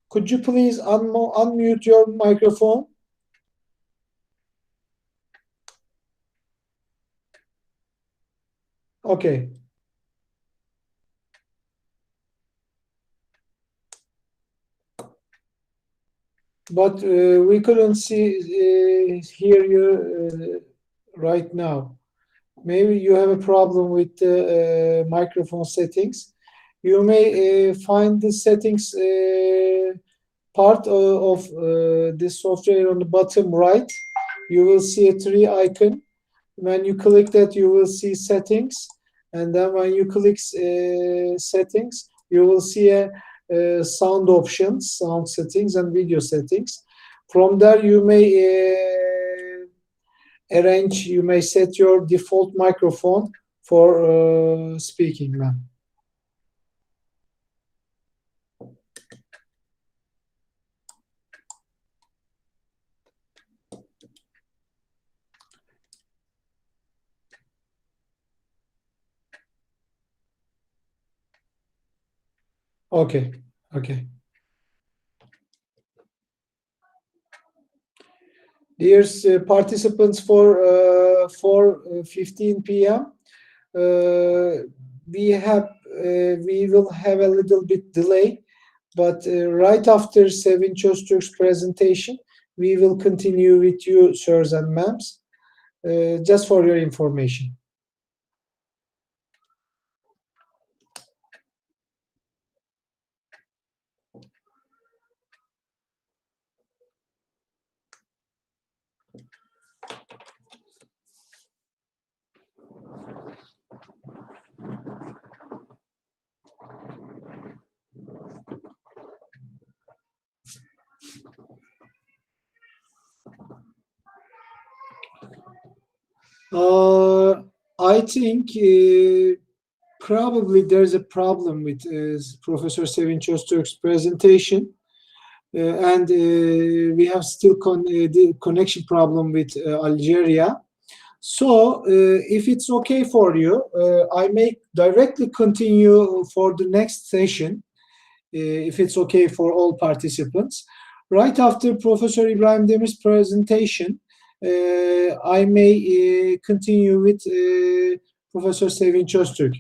Could you please unmute your microphone? Okay. But we couldn't hear you right now. Maybe you have a problem with the microphone settings. You may find the settings part of this software on the bottom right. You will see a tree icon. When you click that, you will see settings. And then when you click settings, you will see a sound options, sound settings, and video settings. From there, you may you may set your default microphone for speaking, ma'am. Okay. Okay. Dear participants, for 4:15 p.m. We will have a little bit delay, but right after Sevin Çöztürk's presentation, we will continue with you, sirs and ma'ams, just for your information. I think probably there's a problem with Professor Sevin Çöztürk's presentation, and we have still the connection problem with Algeria. So if it's okay for you, I may directly continue for the next session, if it's okay for all participants. Right after Professor İbrahim Demir's presentation, I may continue with Professor Sevin Çöztürk.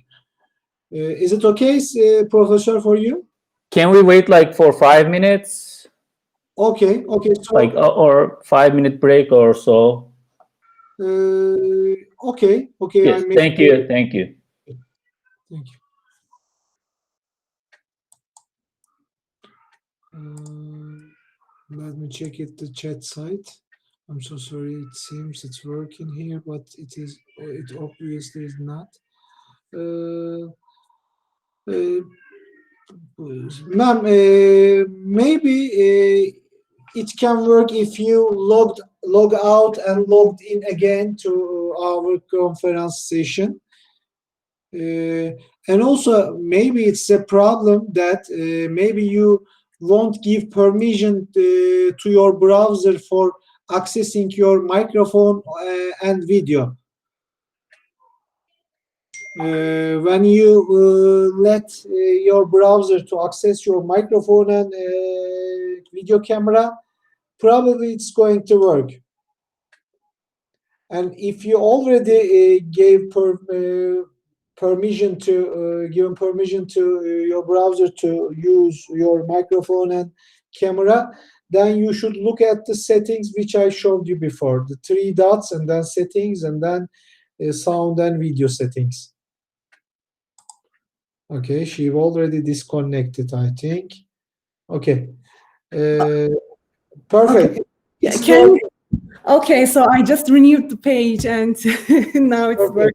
Is it okay, Professor, for you? Can we wait like for 5 minutes? Okay, okay. So, like or 5-minute break or so? Okay, okay. Yes, thank you, thank you. Thank you. Let me check it, the chat site. I'm so sorry. It seems it's working here, but it obviously is not. Ma'am, maybe it can work if you log out and logged in again to our conference session. And also, maybe it's a problem that maybe you won't give permission to your browser for accessing your microphone and video. When you let your browser to access your microphone and video camera, probably it's going to work. And if you already gave permission to your browser to use your microphone and camera, then you should look at the settings which I showed you before, the 3 dots, and then settings, and then sound and video settings. Okay, she already disconnected, I think. Okay, perfect. Okay. Okay, so I just renewed the page and now it's working.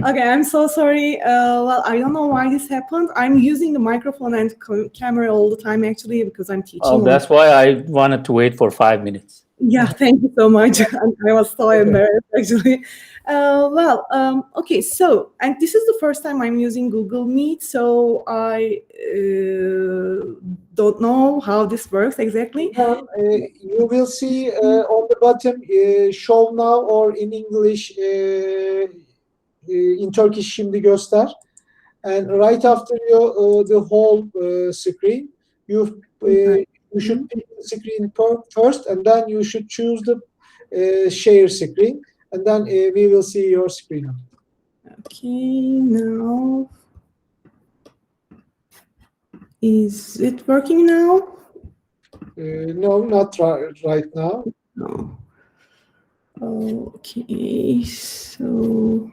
Okay, I'm so sorry. Well, I don't know why this happened. I'm using the microphone and camera all the time, actually, because I'm teaching. Oh, that's why I wanted to wait for 5 minutes. Yeah, thank you so much. I was so embarrassed, actually. Okay, so, and this is the first time I'm using Google Meet, so I don't know how this works exactly. You will see on the bottom, show now, or in English, in Turkish, şimdi göster. And right after the whole screen, you should pick the screen first, and then you should choose the share screen, and then we will see your screen. Okay, now is it working now? No, not right now. No. Okay, so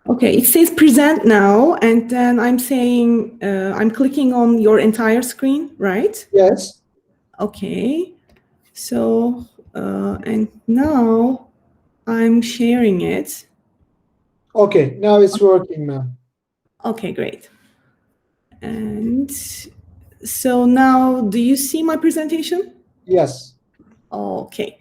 okay, it says present now, and then I'm saying I'm clicking on your entire screen, right? Yes. Okay, so and now I'm sharing it. Okay, now it's working, ma'am. Okay, great. And so now, do you see my presentation? Yes. Okay.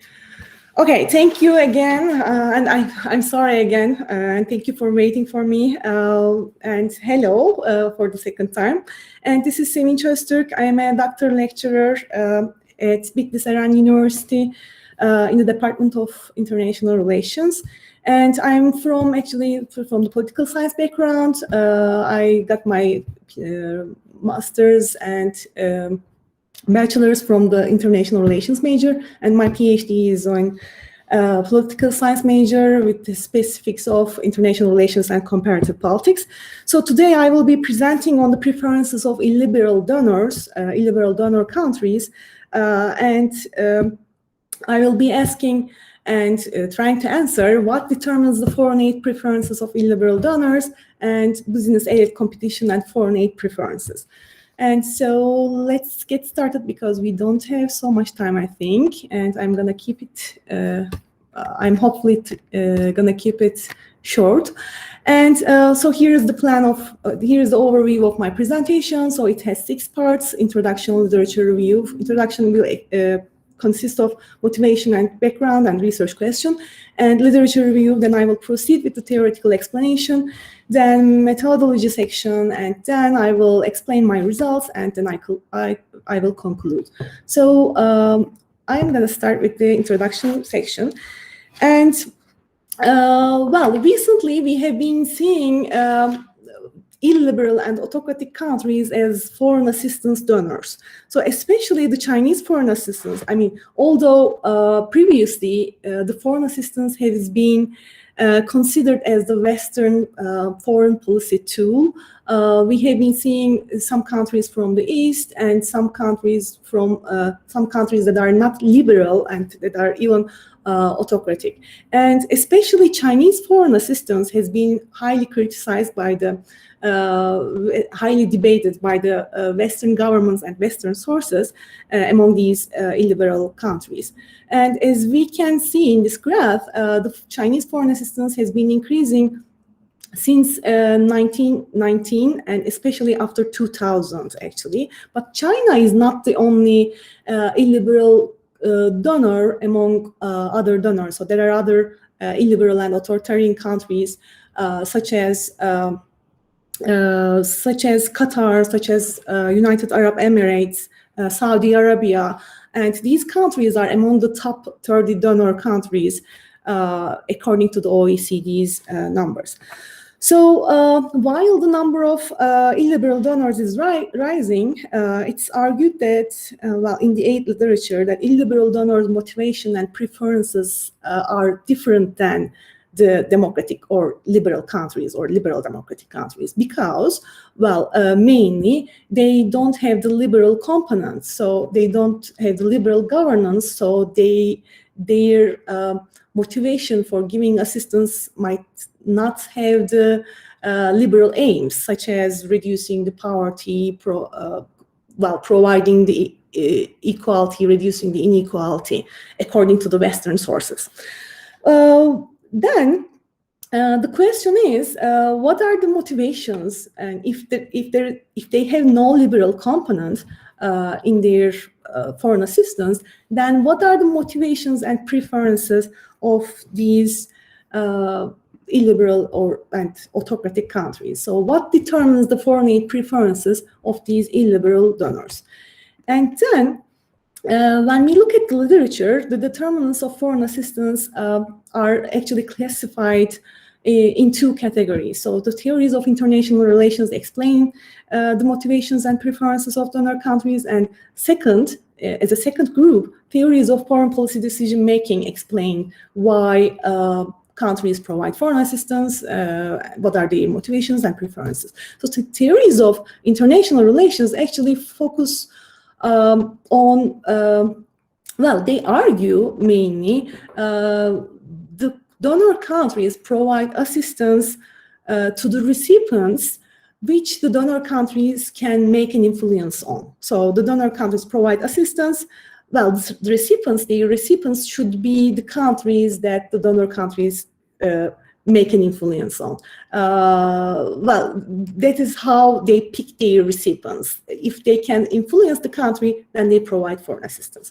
Okay, thank you again, and I'm sorry again, and thank you for waiting for me, and hello for the second time. And this is Sevin Çöztürk. I am a doctoral lecturer at Bitlis University in the Department of International Relations. And I'm actually from the political science background. I got my master's and bachelor's from the international relations major, and my PhD is on political science major with the specifics of international relations and comparative politics. So today I will be presenting on the preferences of illiberal donors, illiberal donor countries, and I will be asking and trying to answer what determines the foreign aid preferences of illiberal donors and business aid competition and foreign aid preferences. And so let's get started because we don't have so much time, I think, and I'm gonna keep it, I'm hopefully gonna keep it short. And so here's the plan of, here's the overview of my presentation. So it has 6 parts: introduction, literature review. Introduction will consist of motivation and background and research question, and literature review. Then I will proceed with the theoretical explanation, then methodology section, and then I will explain my results, and then I will conclude. So I'm going to start with the introduction section. And well, recently we have been seeing illiberal and autocratic countries as foreign assistance donors. So especially the Chinese foreign assistance. I mean, although previously the foreign assistance has been considered as the Western foreign policy tool, we have been seeing some countries from the East and some countries from some countries that are not liberal and that are even autocratic. And especially Chinese foreign assistance has been highly criticized by the highly debated by the Western governments and Western sources among these illiberal countries. And as we can see in this graph, the Chinese foreign assistance has been increasing since 1919 and especially after 2000 actually. But China is not the only illiberal donor among other donors. So there are other illiberal and authoritarian countries such as Qatar, such as United Arab Emirates, Saudi Arabia, and these countries are among the top 30 donor countries according to the OECD's numbers. So while the number of illiberal donors is rising, it's argued that, well, in the aid literature, that illiberal donors' motivation and preferences are different than the democratic or liberal countries or liberal democratic countries because, well, mainly they don't have the liberal components, so they don't have the liberal governance, so their motivation for giving assistance might not have the liberal aims, such as reducing the poverty, providing the equality, reducing the inequality, according to the Western sources. Then the question is, what are the motivations, and if they have no liberal component in their foreign assistance, then what are the motivations and preferences of these illiberal and autocratic countries? So what determines the foreign aid preferences of these illiberal donors? And then when we look at the literature, the determinants of foreign assistance are actually classified in 2 categories. So the theories of international relations explain the motivations and preferences of donor countries, and second, as a second group, theories of foreign policy decision-making explain why countries provide foreign assistance, what are their motivations and preferences. So the theories of international relations actually focus on, well, they argue mainly the donor countries provide assistance to the recipients which the donor countries can make an influence on. So the donor countries provide assistance. Well, the recipients should be the countries that the donor countries make an influence on. Well, that is how they pick their recipients. If they can influence the country, then they provide foreign assistance.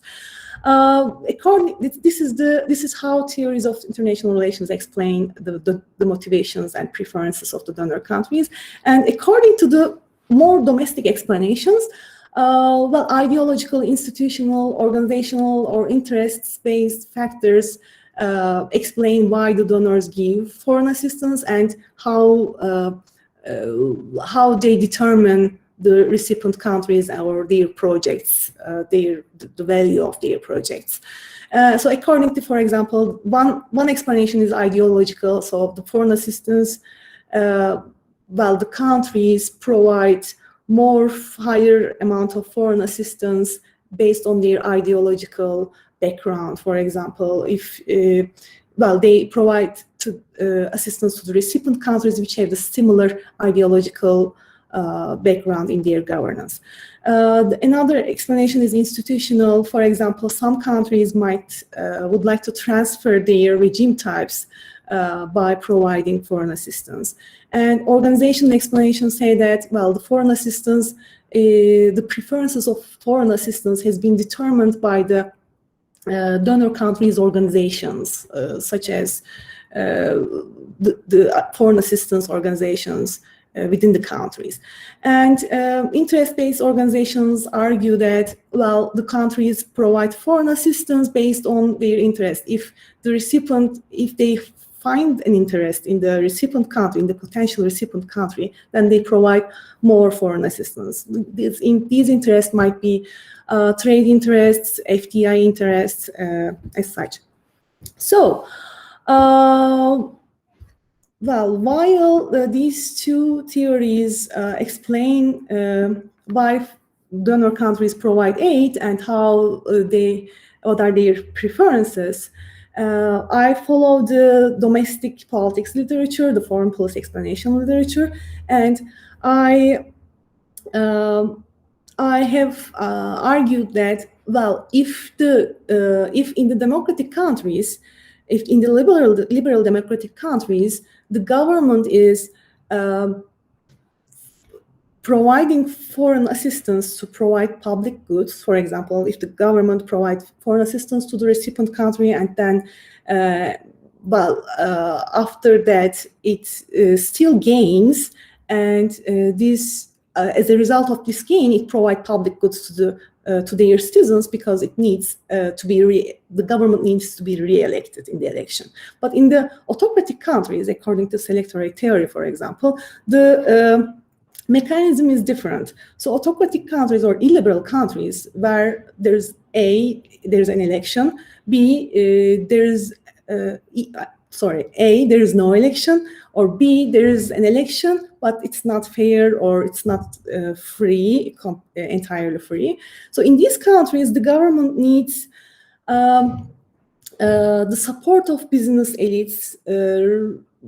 This is how theories of international relations explain the motivations and preferences of the donor countries. And according to the more domestic explanations, well, ideological, institutional, organizational, or interest-based factors explain why the donors give foreign assistance and how they determine the recipient countries or their projects, the value of their projects. So according to, for example, one explanation is ideological. So the foreign assistance, well, the countries provide higher amount of foreign assistance based on their ideological background. For example, if well, they provide assistance to the recipient countries which have the similar ideological background in their governance. Another explanation is institutional. For example, some countries would like to transfer their regime types by providing foreign assistance. And organizational explanations say that, well, the foreign assistance, the preferences of foreign assistance has been determined by the donor countries' organizations, such as the foreign assistance organizations within the countries. And interest-based organizations argue that, well, the countries provide foreign assistance based on their interest. If the recipient, if they find an interest in the recipient country, in the potential recipient country, then they provide more foreign assistance. These interests might be trade interests, FDI interests, as such. So, well, while these two theories explain why donor countries provide aid and how what are their preferences, I follow the domestic politics literature, the foreign policy explanation literature, and I have argued that, well, if in the democratic countries, if in the liberal democratic countries, the government is providing foreign assistance to provide public goods. For example, if the government provides foreign assistance to the recipient country and then, after that, it still gains, and this, as a result of this gain, it provides public goods to their citizens because it needs the government needs to be re-elected in the election. But in the autocratic countries, according to selectorate theory, for example, the mechanism is different. So autocratic countries or illiberal countries where there's an election, B, there is no election, or B, there is an election, but it's not fair or it's not entirely free. So in these countries, the government needs the support of business elites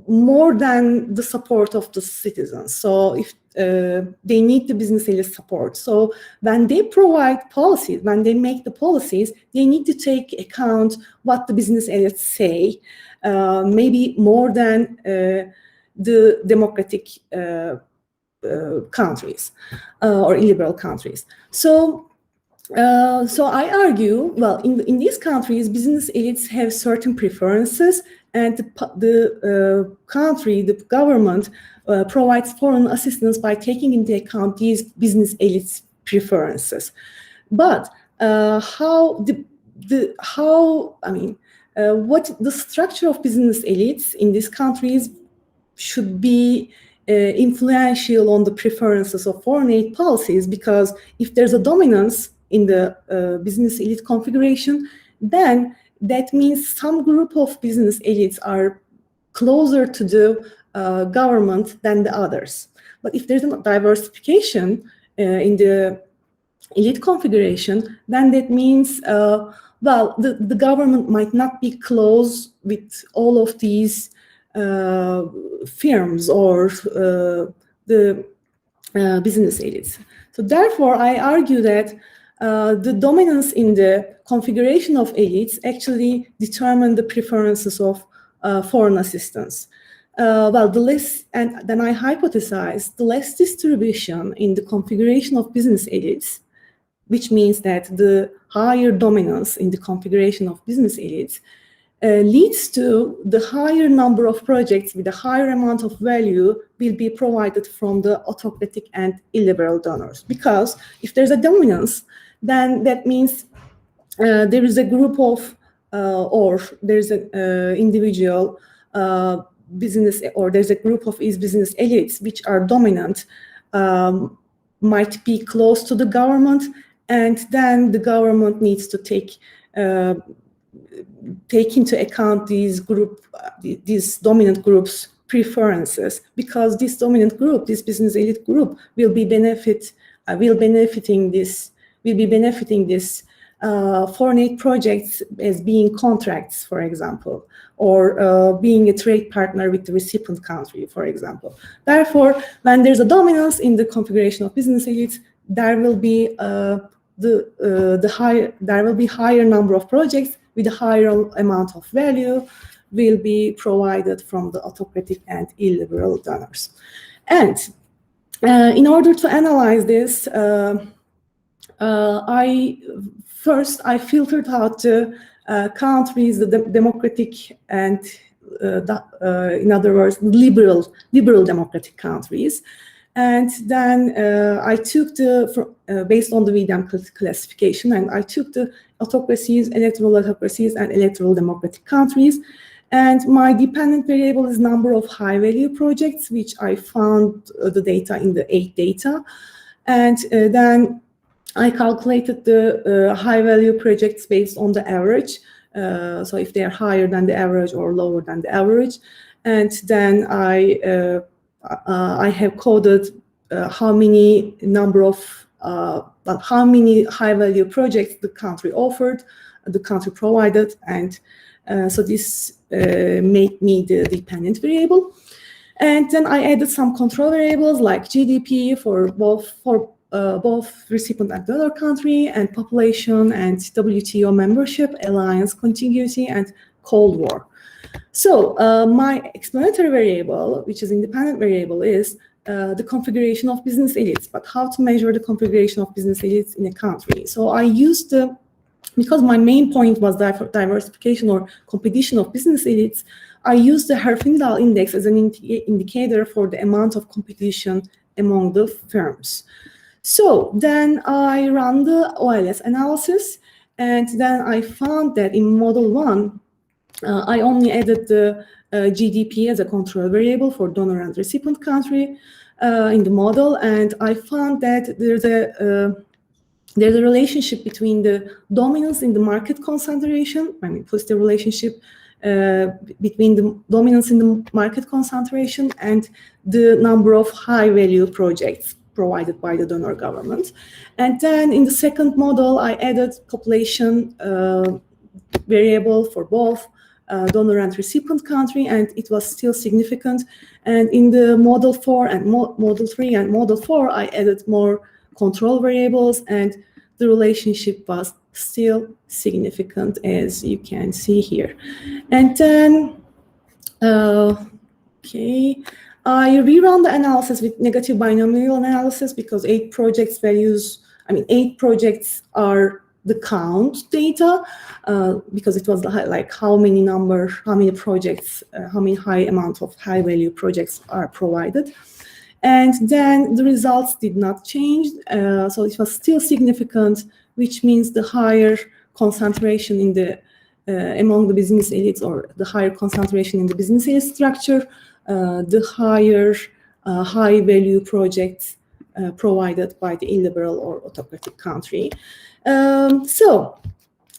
more than the support of the citizens. So if they need the business elite support. So when they provide policies, when they make the policies, they need to take account what the business elites say, maybe more than the democratic countries or illiberal countries. So I argue, well, in these countries, business elites have certain preferences, and the government provides foreign assistance by taking into account these business elites' preferences. But what the structure of business elites in these countries should be influential on the preferences of foreign aid policies, because if there's a dominance in the business elite configuration, then that means some group of business elites are closer to the government than the others. But if there's a diversification in the elite configuration, then that means, the government might not be close with all of these firms or the business elites. So therefore, I argue that the dominance in the configuration of elites actually determine the preferences of foreign assistance. The less, and then I hypothesize the less distribution in the configuration of business elites, which means that the higher dominance in the configuration of business elites leads to the higher number of projects with a higher amount of value will be provided from the autocratic and illiberal donors. Because if there's a dominance, then that means there is a group of or there's an individual business, or there's a group of business elites which are dominant, might be close to the government, and then the government needs to take into account these dominant groups' preferences, because this dominant group, this business elite group, will be benefiting this foreign aid projects as being contracts, for example, or being a trade partner with the recipient country, for example. Therefore, when there's a dominance in the configuration of business elites, there will be higher number of projects with a higher amount of value will be provided from the autocratic and illiberal donors. And in order to analyze this, I filtered out the countries, the democratic and, in other words, liberal democratic countries. And then I took based on the VDAM classification, and I took the autocracies, electoral autocracies, and electoral democratic countries. And my dependent variable is number of high-value projects, which I found the data in the 8 data. And then I calculated the high-value projects based on the average. So if they are higher than the average or lower than the average. And then I have coded how many high-value projects the country offered, the country provided, and so this made me the dependent variable. And then I added some control variables like GDP for both recipient and donor country, and population, and WTO membership, alliance contiguity, and Cold War. So my explanatory variable, which is independent variable, is the configuration of business elites. But how to measure the configuration of business elites in a country? So I used because my main point was diversification or competition of business elites, I used the Herfindahl index as an indicator for the amount of competition among the firms. So then I ran the OLS analysis, and then I found that in model 1, I only added the GDP as a control variable for donor and recipient country in the model, and I found that there's a relationship between the dominance in the market concentration, positive relationship between the dominance in the market concentration and the number of high-value projects provided by the donor government. And then in the second model, I added population variable for both donor and recipient country, and it was still significant. And in the model 4 and model 3 and model 4, I added more control variables, and the relationship was still significant, as you can see here. And then, okay, I rerun the analysis with negative binomial analysis, because 8 projects are the count data, because it was like how many projects, how many high amount of high value projects are provided. And then the results did not change, so it was still significant, which means the higher concentration in the among the business elites, or the higher concentration in the business elite structure, the higher high value projects provided by the illiberal or autocratic country. So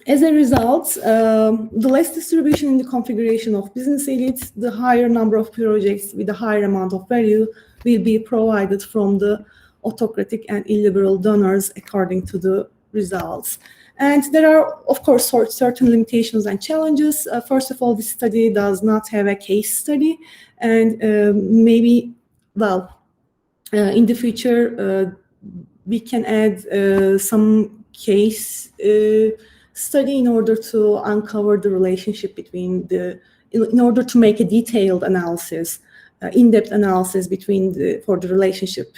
as a result, the less distribution in the configuration of business elites, the higher number of projects with a higher amount of value will be provided from the autocratic and illiberal donors according to the results. And there are, of course, certain limitations and challenges. First of all, this study does not have a case study, and maybe, well, in the future, we can add some case study in order to uncover the relationship between in order to make a detailed analysis, in-depth analysis for the relationship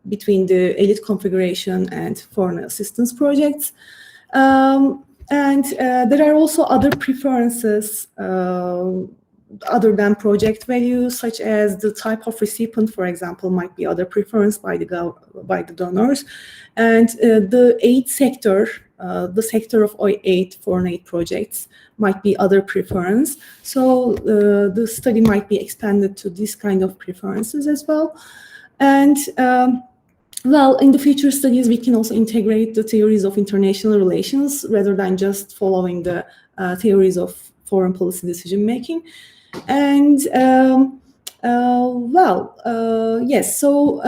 between the elite configuration and foreign assistance projects. And there are also other preferences other than project values, such as the type of recipient, for example, might be other preference by the donors. And the aid sector the sector of aid, foreign aid projects might be other preference. So the study might be expanded to this kind of preferences as well. And well, in the future studies, we can also integrate the theories of international relations rather than just following the theories of foreign policy decision making. And yes, so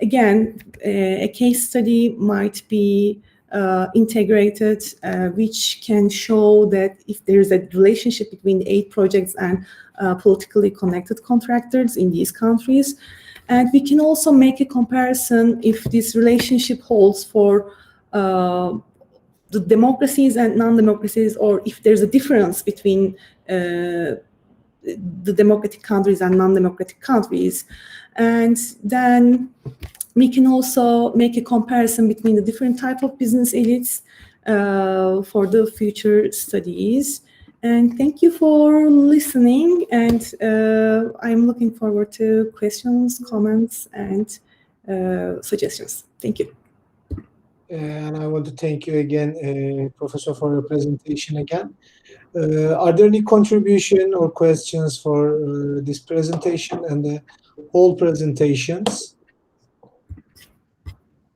again, a case study might be integrated, which can show that if there's a relationship between aid projects and politically connected contractors in these countries. And we can also make a comparison if this relationship holds for the democracies and non-democracies, or if there's a difference between the democratic countries and non-democratic countries. And then we can also make a comparison between the different type of business elites for the future studies. And thank you for listening. And I'm looking forward to questions, comments, and suggestions. Thank you. And I want to thank you again, Professor, for your presentation again. Are there any contribution or questions for this presentation and the whole presentations?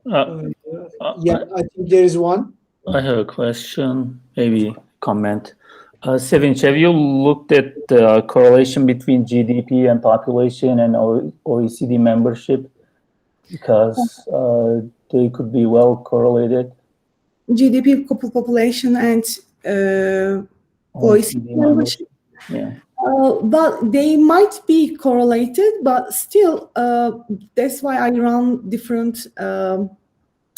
Yeah, I think there is one. I have a question, maybe comment. Sevinç, have you looked at the correlation between GDP and population and OECD membership? Because they could be well correlated. GDP, population, and OECD membership. Yeah. But they might be correlated, but still, that's why I run different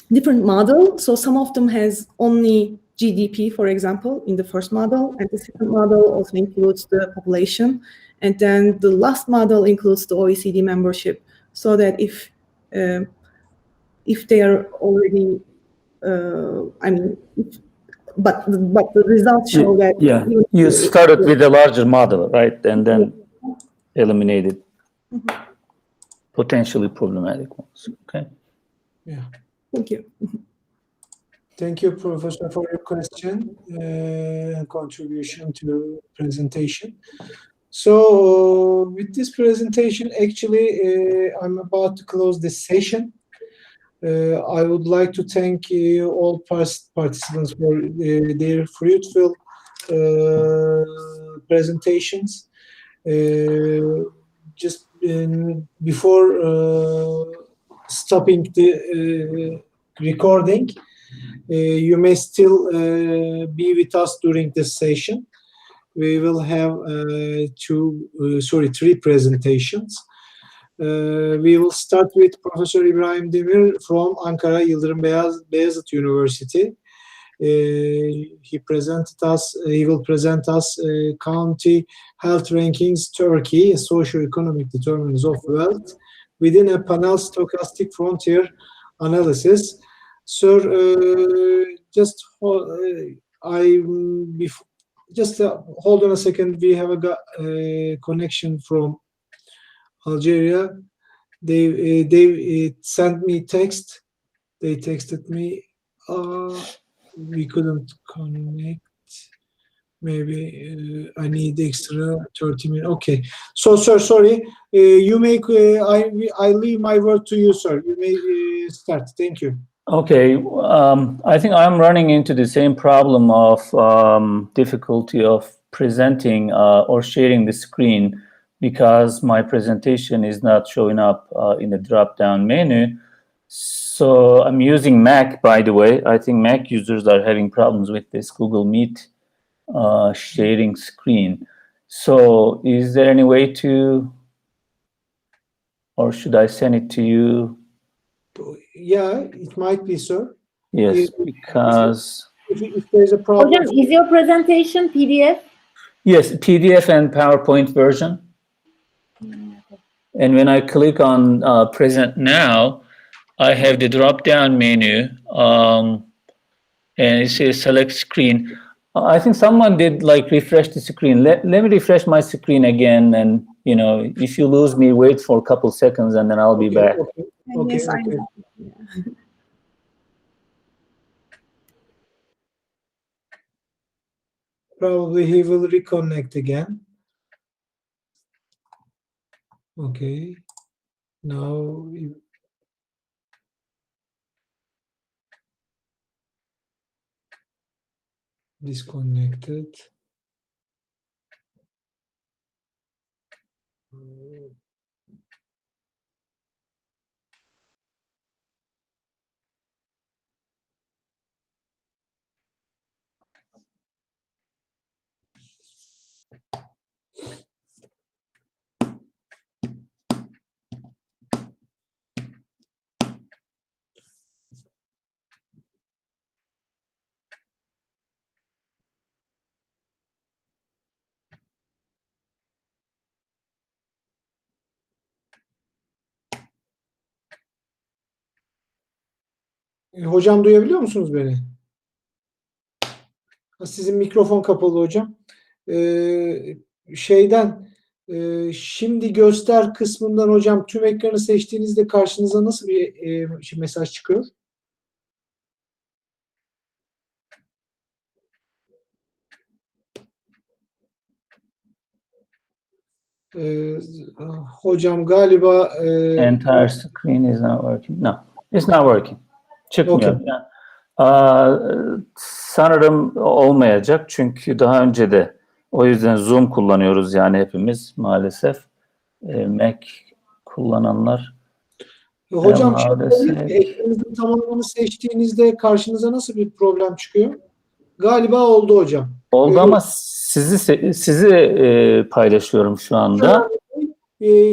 models. So some of them has only GDP, for example, in the first model, and the second model also includes the population, and then the last model includes the OECD membership. So that if they are already, I mean, but the results show that. Yeah, you started with a larger model, right, and then eliminated potentially problematic ones. Okay. Yeah. Thank you. Thank you, Professor, for your question and contribution to presentation. So with this presentation, actually, I'm about to close this session. I would like to thank all participants for their fruitful presentations. Just before stopping the recording, you may still be with us during this session. We will have three presentations. We will start with Professor İbrahim Demir from Ankara Yıldırım Beyazıt University. He will present us County Health Rankings Turkey, a Socio-Economic Determinants of Wealth within a panel stochastic frontier analysis. Sir, just hold on a second. We have a connection from Algeria. They sent me text. They texted me. We couldn't connect. Maybe I need extra 30 minutes. Okay. So, sir, sorry. You make. I leave my word to you, sir. You may start. Thank you. Okay. I think I'm running into the same problem of difficulty of presenting or sharing the screen, because my presentation is not showing up in the drop-down menu. So I'm using Mac, by the way. I think Mac users are having problems with this Google Meet sharing screen. So is there any way to, or should I send it to you? Yeah, it might be, sir. Yes, because... If there's a problem... Is your presentation PDF? Yes, PDF and PowerPoint version. And when I click on Present Now, I have the drop-down menu, and it says Select Screen. I think someone did refresh the screen. Let me refresh my screen again, and if you lose me, wait for a couple seconds, and then I'll be back. Okay. Yes, Okay. Probably he will reconnect again. Okay. Now disconnected. Hocam duyabiliyor musunuz beni? Sizin mikrofon kapalı hocam. Şimdi göster kısmından hocam tüm ekranı seçtiğinizde karşınıza nasıl bir mesaj çıkıyor? Hocam galiba Entire screen is not working. No, it's not working. Çıkmıyor. Okay. Sanırım olmayacak çünkü daha önce de o yüzden Zoom kullanıyoruz yani hepimiz maalesef. Mac kullananlar. hocam ekranınızın tamamını seçtiğinizde karşınıza nasıl bir problem çıkıyor? Galiba oldu hocam. Oldu ama sizi paylaşıyorum şu anda.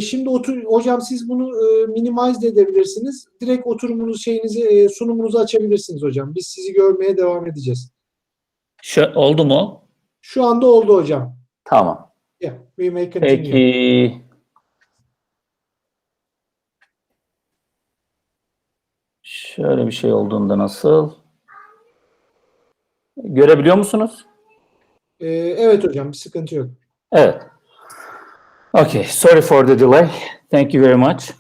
Şimdi hocam siz bunu minimize edebilirsiniz. Direkt sunumunuzu açabilirsiniz hocam. Biz sizi görmeye devam edeceğiz. Oldu mu? Şu anda oldu hocam. Tamam. Yeah, we may continue. Peki. Şöyle bir şey olduğunda nasıl? Görebiliyor musunuz? Evet hocam, bir sıkıntı yok. Evet. Okay, sorry for the delay. Thank you very much.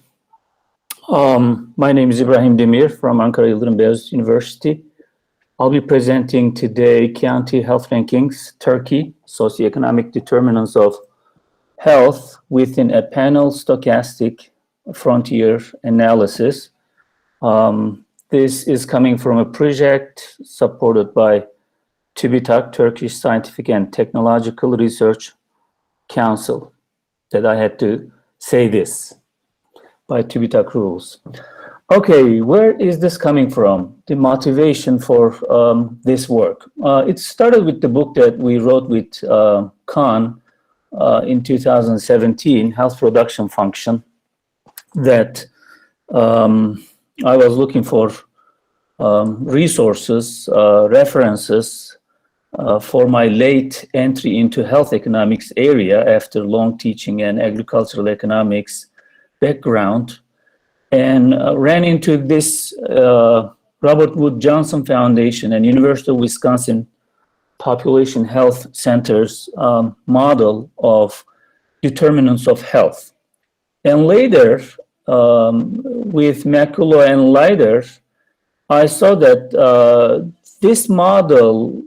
My name is Ibrahim Demir from Ankara Yıldırım Beyazıt University. I'll be presenting today County Health Rankings, Turkey, Socioeconomic Determinants of Health within a panel stochastic frontier analysis. This is coming from a project supported by TÜBİTAK, Turkish Scientific and Technological Research Council. That I had to say this by TÜBİTAK rules. Okay, where is this coming from? The motivation for this work. It started with the book that we wrote with Khan in 2017, Health Production Function, that I was looking for resources, references for my late entry into health economics area after long teaching and agricultural economics background, and ran into this Robert Wood Johnson Foundation and University of Wisconsin Population Health Center's model of determinants of health. And later, with Maculo and Leiter, I saw that this model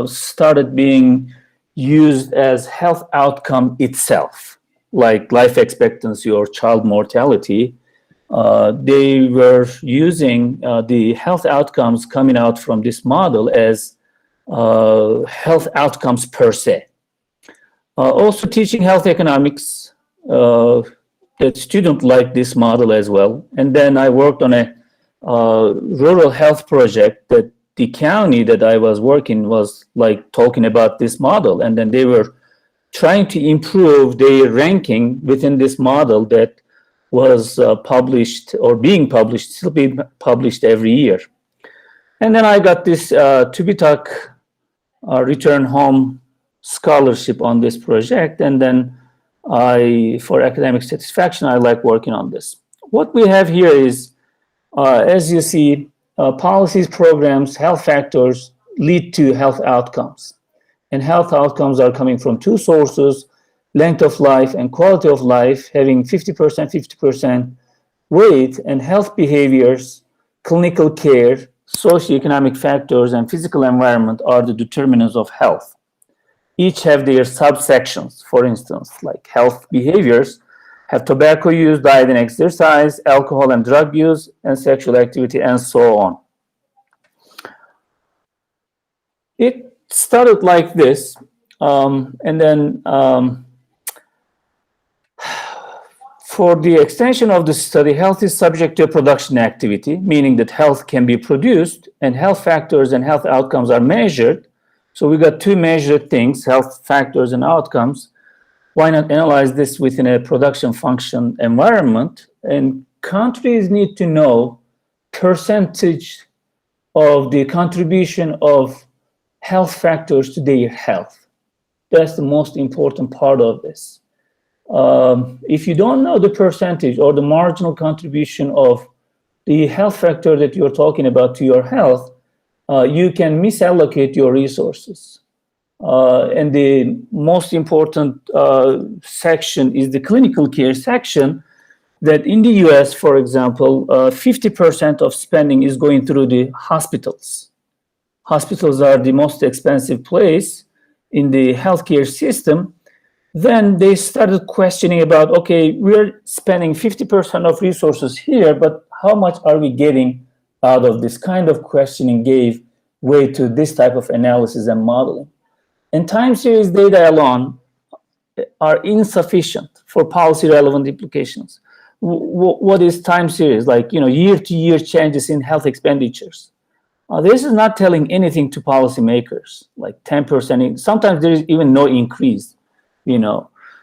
started being used as health outcome itself, like life expectancy or child mortality. They were using the health outcomes coming out from this model as health outcomes per se. Also teaching health economics, the student liked this model as well. And then I worked on a rural health project that the county that I was working was like talking about this model. And then they were trying to improve their ranking within this model that was published or being published, still being published every year. And then I got this TÜBİTAK Return Home scholarship on this project. And then for academic satisfaction, I like working on this. What we have here is, as you see, policies, programs, health factors lead to health outcomes. And health outcomes are coming from two sources: length of life and quality of life, having 50% weight, and health behaviors, clinical care, socioeconomic factors, and physical environment are the determinants of health. each have their subsections. For instance, like health behaviors have tobacco use, diet and exercise, alcohol and drug use, and sexual activity, and so on. It started like this, and then for the extension of the study, health is subject to a production activity, meaning that health can be produced and health factors and health outcomes are measured. So we got two measured things, health factors and outcomes. Why not analyze this within a production function environment? And countries need to know percentage of the contribution of health factors to their health. That's the most important part of this. If you don't know the percentage or the marginal contribution of the health factor that you're talking about to your health, you can misallocate your resources. And the most important section is the clinical care section, that in the US, for example, 50% of spending is going through the hospitals. Hospitals are the most expensive place in the healthcare system. Then they started questioning about, okay, we're spending 50% of resources here, but how much are we getting out of this? Kind of questioning gave way to this type of analysis and modeling. And time series data alone are insufficient for policy relevant implications. What is time series? Like, year-to-year changes in health expenditures. This is not telling anything to policymakers, like 10%. Sometimes there is even no increase,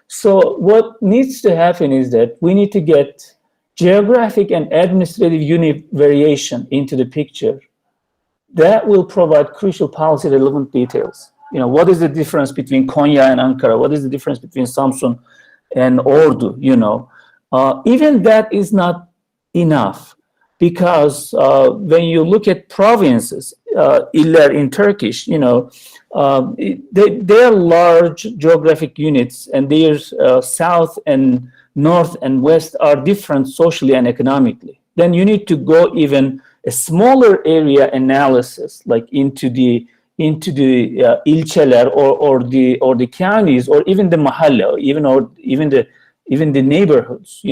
So what needs to happen is that we need to get geographic and administrative unit variation into the picture. That will provide crucial policy relevant details. What is the difference between Konya and Ankara? What is the difference between Samsun and Ordu? Even that is not enough, because when you look at provinces, iller in Turkish, they are large geographic units, and their south and north and west are different socially and economically. Then you need to go even a smaller area analysis, like into the ilçeler or the counties, or even the mahalle, even the neighborhoods.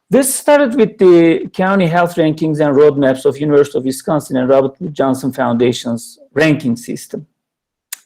This started with the county health rankings and roadmaps of University of Wisconsin and Robert Wood Johnson Foundation's ranking system.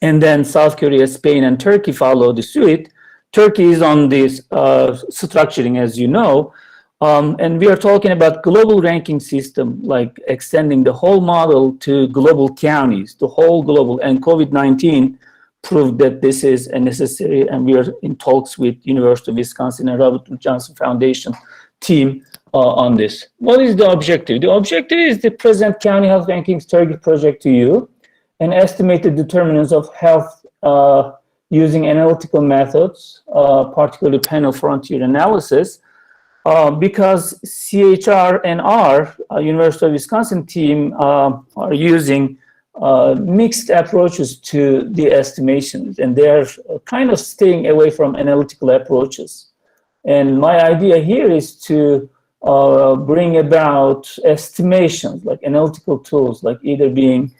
And then South Korea, Spain, and Turkey followed the suit. Turkey is on this structuring, as you know, and we are talking about global ranking system, like extending the whole model to global counties, the whole global, and COVID-19 proved that this is a necessary, and we are in talks with University of Wisconsin and Robert Wood Johnson Foundation team on this. What is the objective? The objective is to present county health rankings target project to you and estimate the determinants of health using analytical methods, particularly panel frontier analysis, because CHR and our University of Wisconsin team are using mixed approaches to the estimations, and they're kind of staying away from analytical approaches. And my idea here is to bring about estimations, like analytical tools, like either being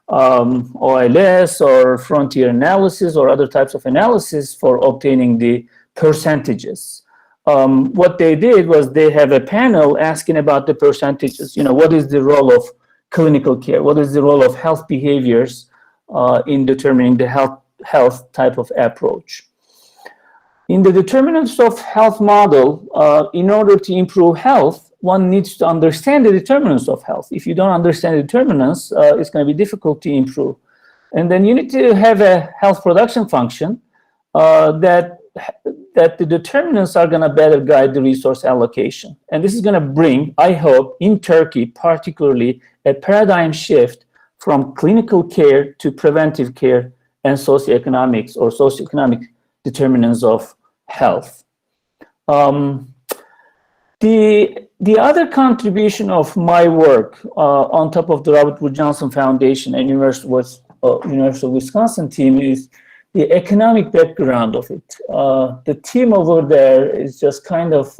OLS or frontier analysis or other types of analysis for obtaining the percentages. What they did was they have a panel asking about the percentages. What is the role of clinical care? What is the role of health behaviors in determining the health type of approach? In the determinants of health model, in order to improve health, one needs to understand the determinants of health. If you don't understand the determinants, it's going to be difficult to improve. And then you need to have a health production function that the determinants are going to better guide the resource allocation. And this is going to bring, I hope, in Turkey particularly, a paradigm shift from clinical care to preventive care and socioeconomics or socioeconomic determinants of health. The other contribution of my work on top of the Robert Wood Johnson Foundation and University of Wisconsin team is the economic background of it. The team over there is just kind of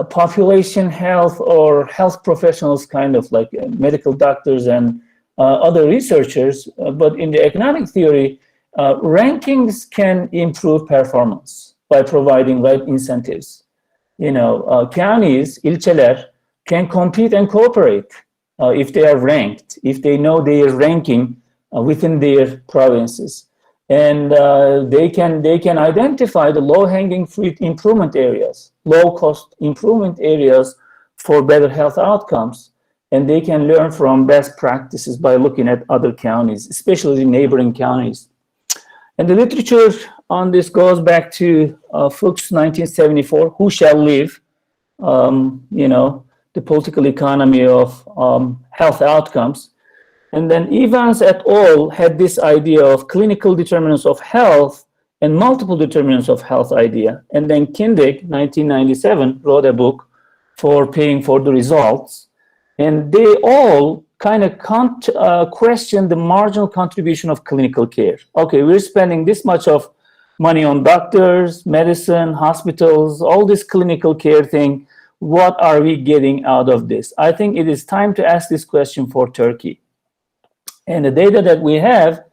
population health or health professionals, kind of like medical doctors and other researchers. But in the economic theory, rankings can improve performance by providing right incentives. Counties, ilçeler, can compete and cooperate if they are ranked, if they know they are ranking within their provinces. And they can identify the low-hanging fruit improvement areas, low-cost improvement areas for better health outcomes. And they can learn from best practices by looking at other counties, especially neighboring counties. And the literature on this goes back to Fuchs' 1974, Who Shall Live? The political economy of health outcomes. And then Evans et al. Had this idea of clinical determinants of health and multiple determinants of health idea. And then Kindig, 1997, wrote a book for paying for the results. And they all kind of question the marginal contribution of clinical care. Okay, we're spending this much of money on doctors, medicine, hospitals, all this clinical care thing. What are we getting out of this? I think it is time to ask this question for Turkey. And the data that we have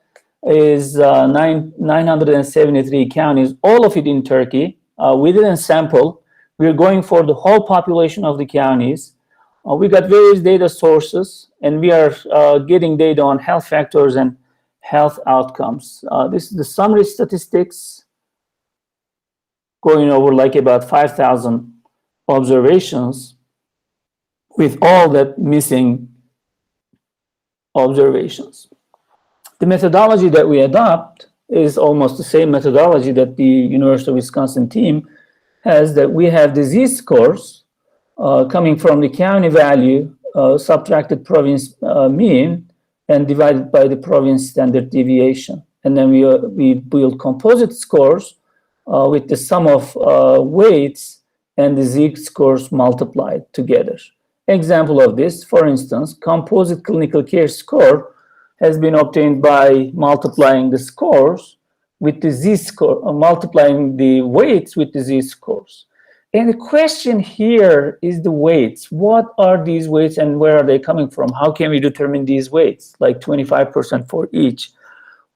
is 973 counties, all of it in Turkey. We didn't sample. We're going for the whole population of the counties. We got various data sources, and we are getting data on health factors and health outcomes. This is the summary statistics, going over like about 5,000 observations with all that missing observations. The methodology that we adopt is almost the same methodology that the University of Wisconsin team has, that we have disease scores coming from the county value, subtracted province mean, and divided by the province standard deviation. And then we build composite scores with the sum of weights and the z-scores multiplied together. Example of this, for instance, composite clinical care score has been obtained by multiplying the scores with the z-score, multiplying the weights with the z-scores. And the question here is the weights. What are these weights and where are they coming from? How can we determine these weights, like 25% for each?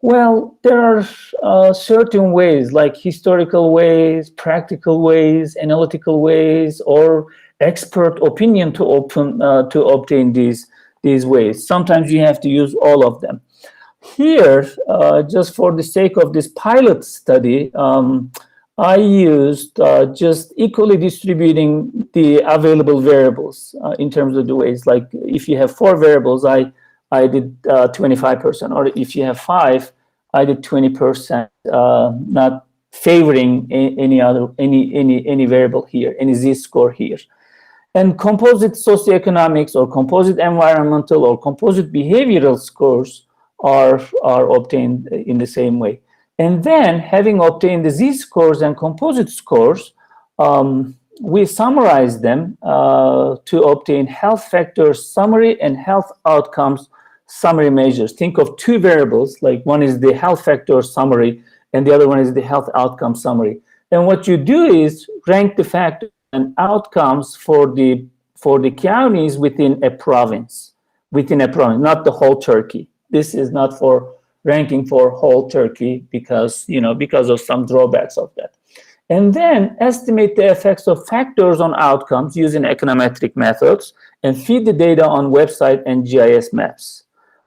Well, there are certain ways, like historical ways, practical ways, analytical ways, or expert opinion to obtain these ways. Sometimes you have to use all of them. Here, just for the sake of this pilot study, I used just equally distributing the available variables in terms of the ways. Like if you have 4 variables, I did 25%, or if you have 5, I did 20%, not favoring any variable here, any z-score here. And composite socioeconomics or composite environmental or composite behavioral scores are obtained in the same way. And then, having obtained the z-scores and composite scores, we summarize them to obtain health factors summary and health outcomes summary measures. Think of 2 variables, like one is the health factor summary and the other one is the health outcome summary. And what you do is rank the factors and outcomes for the counties within a province, not the whole Turkey. This is not for ranking for whole Turkey because of some drawbacks of that. And then estimate the effects of factors on outcomes using econometric methods and feed the data on website and GIS maps.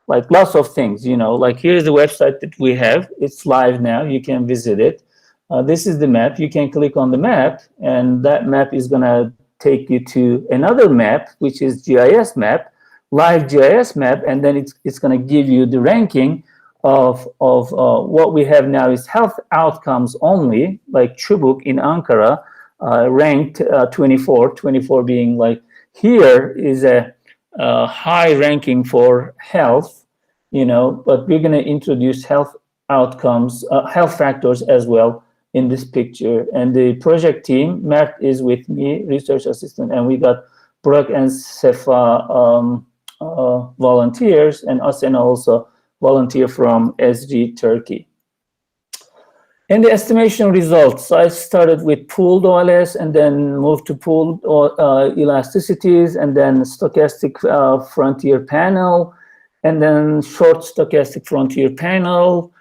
Like lots of things, like here's the website that we have. It's live now. You can visit it. This is the map. You can click on the map, and that map is going to take you to another map, which is GIS map, live GIS map, and then it's going to give you the ranking of what we have now is health outcomes only, like Çubuk in Ankara, ranked 24 being like, here is a high ranking for health, but we're going to introduce health outcomes, health factors as well in this picture. And the project team, Mert is with me, research assistant, and we got Burak and Sefa volunteers, and Asena also volunteer from SG Turkey. And the estimation results, I started with pooled OLS and then moved to pooled elasticities, and then stochastic frontier panel, and then short stochastic frontier panel.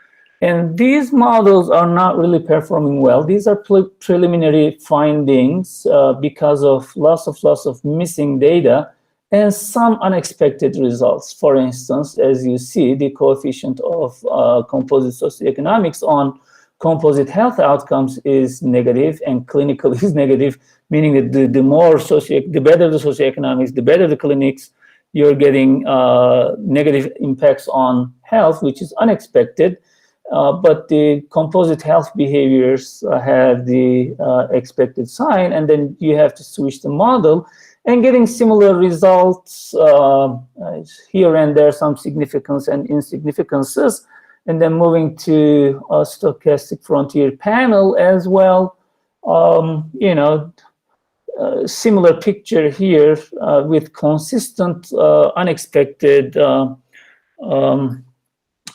And these models are not really performing well. These are preliminary findings because of lots of missing data and some unexpected results. For instance, as you see, the coefficient of composite socioeconomics on composite health outcomes is negative, and clinical is negative, meaning that the better the socioeconomics, the better the clinics, you're getting negative impacts on health, which is unexpected. But the composite health behaviors have the expected sign, and then you have to switch the model and getting similar results here and there, some significance and insignificances, and then moving to a stochastic frontier panel as well. Similar picture here with consistent unexpected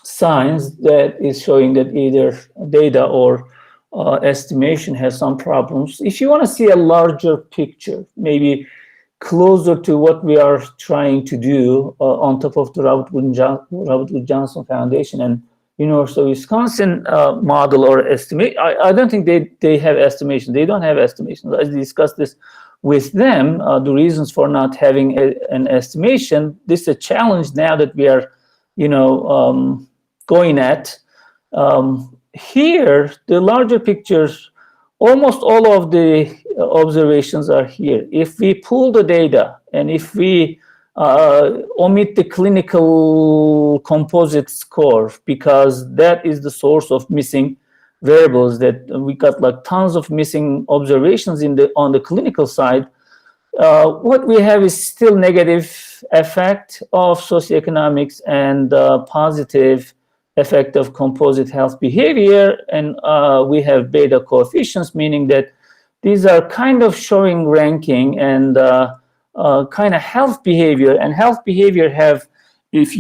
signs that is showing that either data or estimation has some problems. If you want to see a larger picture, maybe closer to what we are trying to do on top of the Robert Wood Johnson Foundation and University of Wisconsin model or estimate, I don't think they have estimation. They don't have estimations. I discussed this with them, the reasons for not having an estimation. This is a challenge now that we are, going at. Here, the larger pictures, almost all of the observations are here. If we pull the data and if we omit the clinical composite score, because that is the source of missing variables, that we got like tons of missing observations on the clinical side, what we have is still negative effect of socioeconomics and positive effect of composite health behavior, and we have beta coefficients, meaning that these are kind of showing ranking and kind of health behavior. And health behavior have, if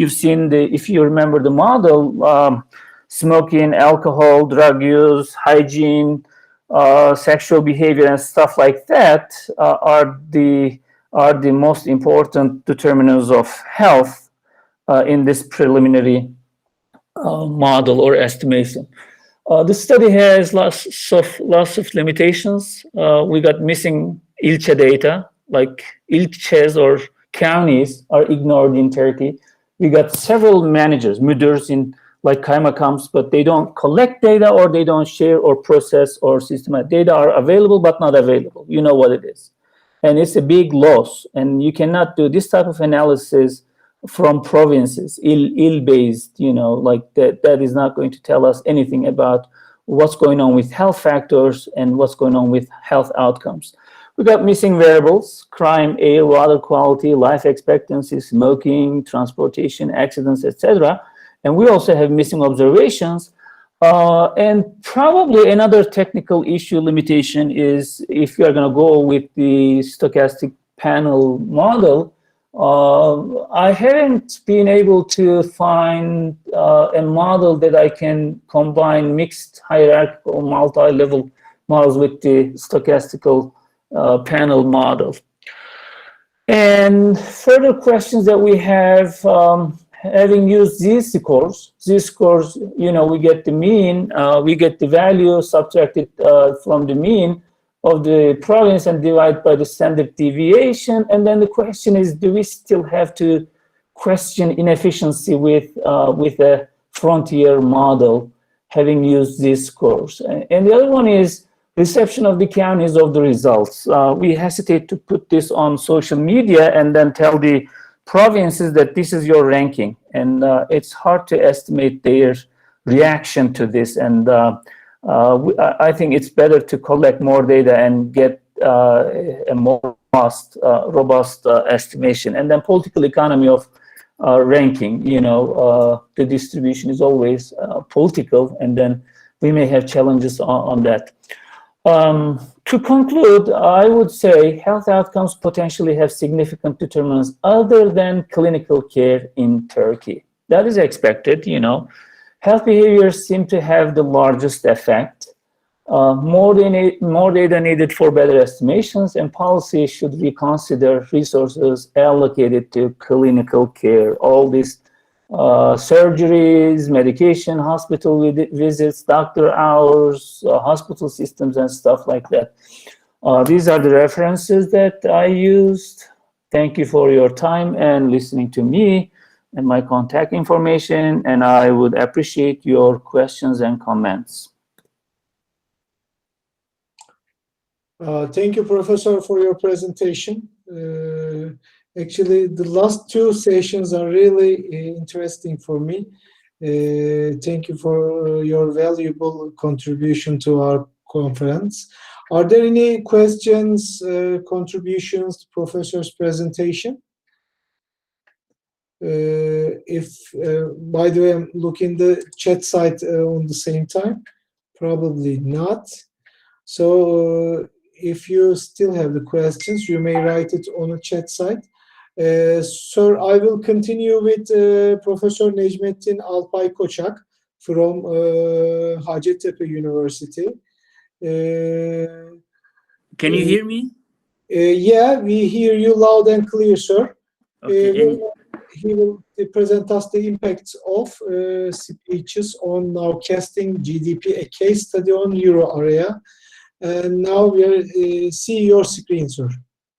you remember the model, smoking, alcohol, drug use, hygiene, sexual behavior, and stuff like that are the most important determinants of health in this preliminary model or estimation. The study has lots of limitations. We got missing ilçe data, like ilçes or counties are ignored in Turkey. We got several managers, müdürs in like kaymakams, but they don't collect data or they don't share or process or systemize. Data are available but not available. You know what it is. And it's a big loss. And you cannot do this type of analysis from provinces, ill-based, like that is not going to tell us anything about what's going on with health factors and what's going on with health outcomes. We got missing variables: crime, air, water quality, life expectancy, smoking, transportation, accidents, etc. And we also have missing observations. And probably another technical issue limitation is if you are going to go with the stochastic panel model, I haven't been able to find a model that I can combine mixed hierarchical multi-level models with the stochastical panel model. And further questions that we have, having used these scores, we get the mean, we get the value subtracted from the mean of the province and divide by the standard deviation. And then the question is, do we still have to question inefficiency with a frontier model having used these scores? And the other one is reception of the counties of the results. We hesitate to put this on social media and then tell the provinces that this is your ranking. And it's hard to estimate their reaction to this. And I think it's better to collect more data and get a more robust estimation. And then political economy of ranking, the distribution is always political, and then we may have challenges on that. To conclude, I would say health outcomes potentially have significant determinants other than clinical care in Turkey. That is expected, Health behaviors seem to have the largest effect. More data needed for better estimations, and policy should reconsider resources allocated to clinical care. All these surgeries, medication, hospital visits, doctor hours, hospital systems, and stuff like that. These are the references that I used. Thank you for your time and listening to me and my contact information, and I would appreciate your questions and comments. Thank you, Professor, for your presentation. Actually, the last two sessions are really interesting for me. Thank you for your valuable contribution to our conference. Are there any questions, contributions to Professor's presentation? By the way, I'm looking the chat site on the same time. Probably not. So if you still have the questions, you may write it on a chat site. Sir, I will continue with Professor Necmettin Alpay Koçak from Hacettepe University. Can you hear me? Yeah, we hear you loud and clear, sir. Okay. He will present us the impacts of speeches on nowcasting GDP, a case study on euro area. And now we are see your screen, sir.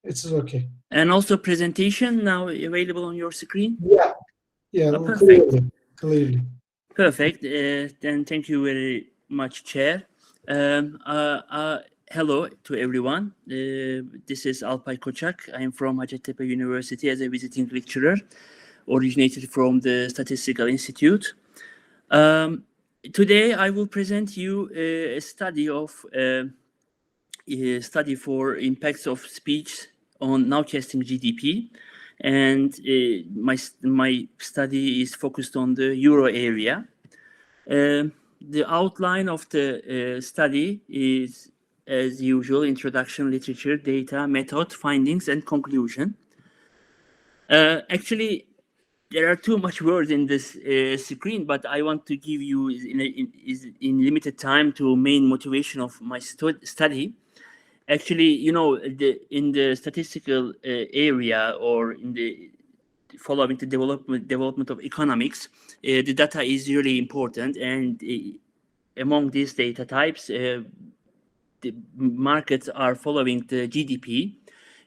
It's okay. And also presentation now available on your screen? Yeah, yeah, perfect. Clearly. Perfect. Then thank you very much, Chair. Hello to everyone. This is Alpay Koçak. I am from Hacettepe University as a visiting lecturer, originated from the Statistical Institute. Today I will present you a study for impacts of speech on nowcasting GDP, and my study is focused on the euro area. The outline of the study is, as usual, introduction, literature, data, method, findings, and conclusion. Actually, there are too much words in this screen, but I want to give you in limited time to main motivation of my study. Actually, you know, in the statistical area, or in the following the development of economics, the data is really important, and among these data types, the markets are following the GDP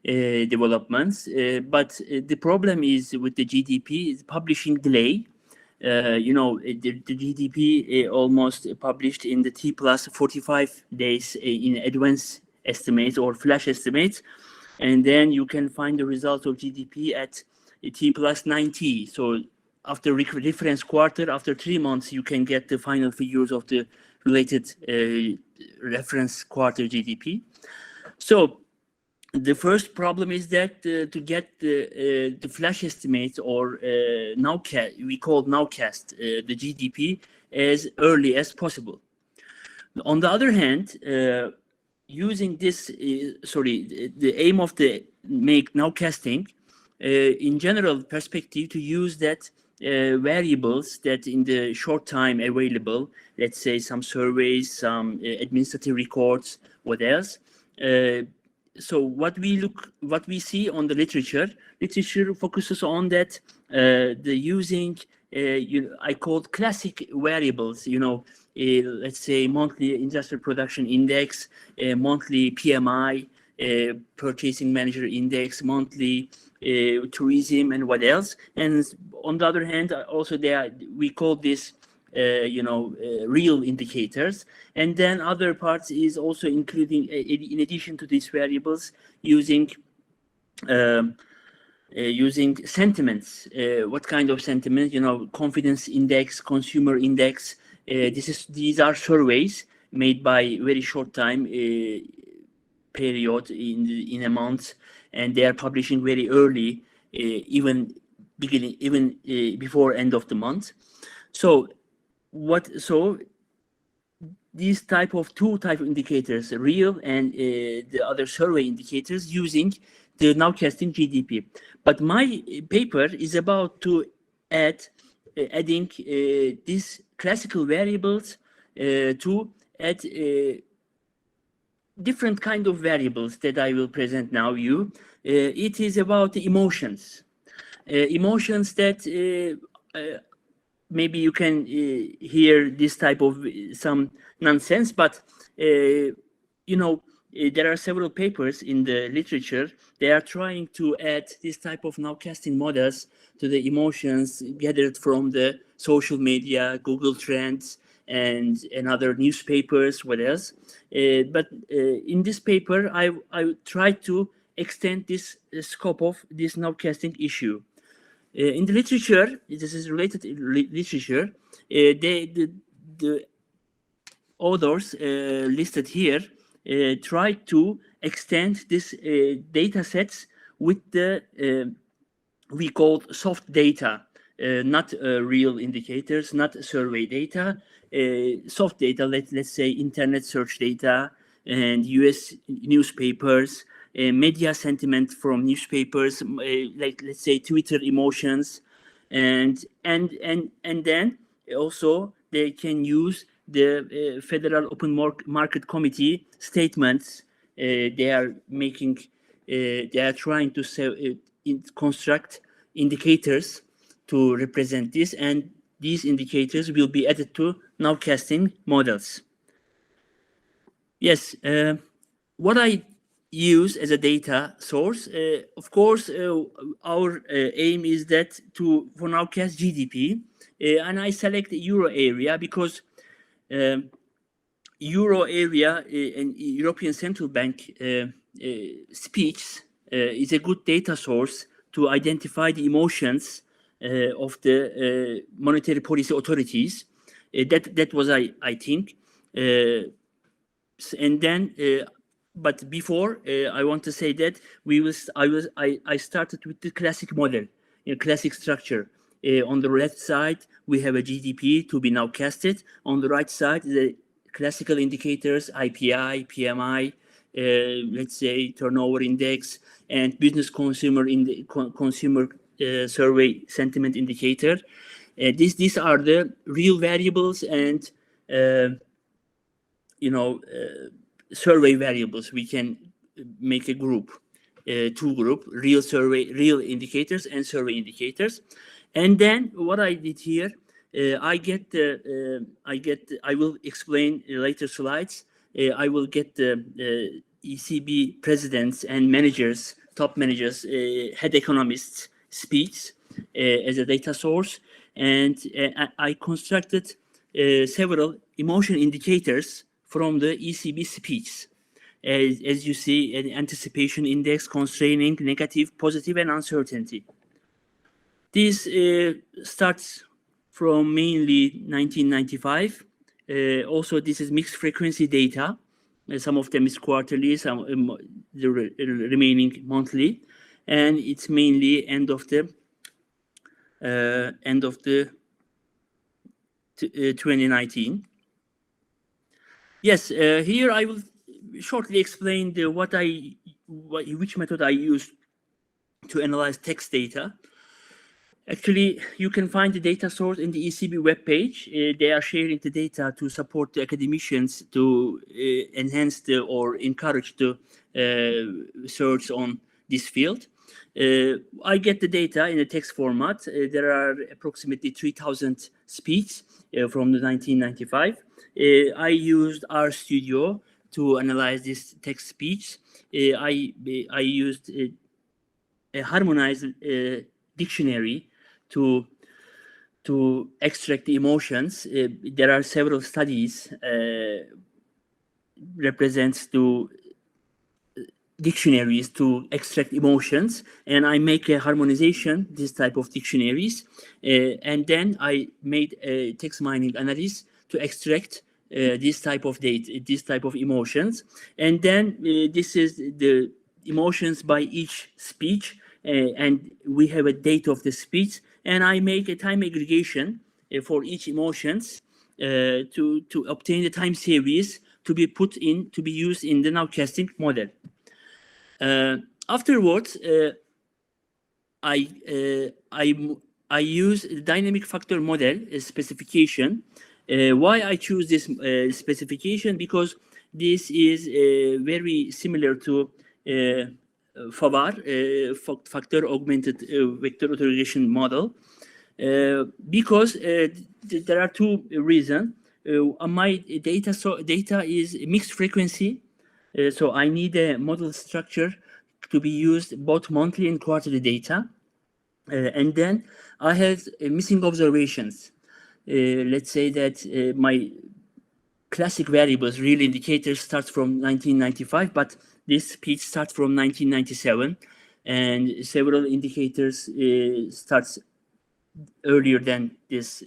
developments, but the problem is with the GDP is publishing delay. You know, the GDP almost published in the T plus 45 days in advance estimates or flash estimates, and then you can find the result of GDP at T plus 90. So after reference quarter, after 3 months, you can get the final figures of the related reference quarter GDP. So the first problem is that to get the flash estimates, or we call nowcast the GDP as early as possible. On the other hand, using this, the aim of the make nowcasting, in general perspective, to use that variables that in the short time available, let's say some surveys, some administrative records, what else. So what we see on the literature focuses on that the using I called classic variables, you know, let's say monthly industrial production index, monthly PMI, purchasing manager index, monthly tourism, and what else. And on the other hand, also we call this real indicators. And then other parts is also including, in addition to these variables, using sentiments. What kind of sentiments? You know, confidence index, consumer index. These are surveys made by very short time period in a month, and they are publishing very early, even before end of the month. So these two type of indicators, real and the other survey indicators, using the nowcasting GDP. But my paper is about to adding these classical variables to add different kind of variables that I will present now you. It is about the emotions. Emotions that maybe you can hear this type of some nonsense, but you know, there are several papers in the literature. They are trying to add this type of nowcasting models to the emotions gathered from the social media, Google Trends, and other newspapers, what else. But in this paper, I tried to extend this scope of this nowcasting issue. In the literature, this is related literature, the authors listed here try to extend this data sets with the we call soft data, not real indicators, not survey data, soft data, let's say internet search data and US newspapers, media sentiment from newspapers, like let's say Twitter emotions, and then also they can use the Federal Open Market Committee statements. They are making, they are trying to construct indicators to represent this, and these indicators will be added to nowcasting models. Yes, what I use as a data source, of course, our aim is that for nowcast GDP, and I select the Euro area because Euro area and European Central Bank speech is a good data source to identify the emotions of the monetary policy authorities. That was, I think. And then, but before, I want to say that I started with the classic model, classic structure. On the left side, we have a GDP to be nowcasted. On the right side, the classical indicators, IPI, PMI, let's say turnover index, and business consumer survey sentiment indicator. These are the real variables and survey variables. We can make a group, two group, real indicators and survey indicators. And then what I did here, I will explain in later slides. I will get the ECB presidents and managers, top managers, head economists speech as a data source. And I constructed several emotion indicators from the ECB speech. As you see, an anticipation index, constraining, negative, positive, and uncertainty. This starts from mainly 1995. Also, this is mixed frequency data. Some of them is quarterly, some the remaining monthly, and it's mainly end of the 2019. Yes, here I will shortly explain which method I use to analyze text data. Actually, you can find the data source in the ECB webpage. They are sharing the data to support the academicians to enhance or encourage the search on this field. I get the data in a text format. There are approximately 3,000 speech from the 1995. I used RStudio to analyze this text speech. I used a harmonized dictionary to extract the emotions. There are several studies represents to dictionaries to extract emotions, and I make a harmonization, this type of dictionaries, and then I made a text mining analysis to extract this type of data, this type of emotions, and then this is the emotions by each speech, and we have a date of the speech, and I make a time aggregation for each emotions to obtain the time series to be used in the nowcasting model. Afterwards, I use the dynamic factor model specification. Why I choose this specification? Because this is very similar to FAVAR, factor augmented vector authorization model. because there are two reasons. My data is mixed frequency, so I need a model structure to be used both monthly and quarterly data. And then I have missing observations. Let's say that my classic variables, real indicators, starts from 1995, but this speech starts from 1997, and several indicators starts earlier than this,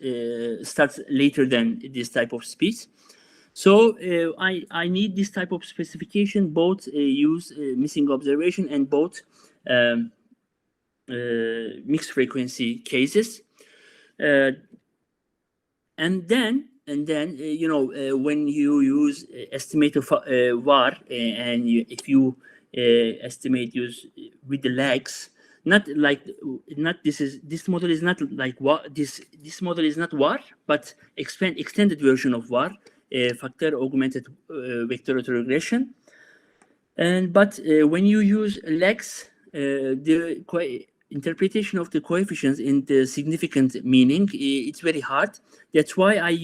starts later than this type of speech. So I need this type of specification, both use missing observation and both mixed frequency cases. And then you know, when you use estimate of var, and if you estimate use with the lags, not like, this model is not like what this model is not var, but extended version of var, factor augmented vector autoregression. And but when you use lags, the interpretation of the coefficients in the significant meaning, it's very hard. That's why I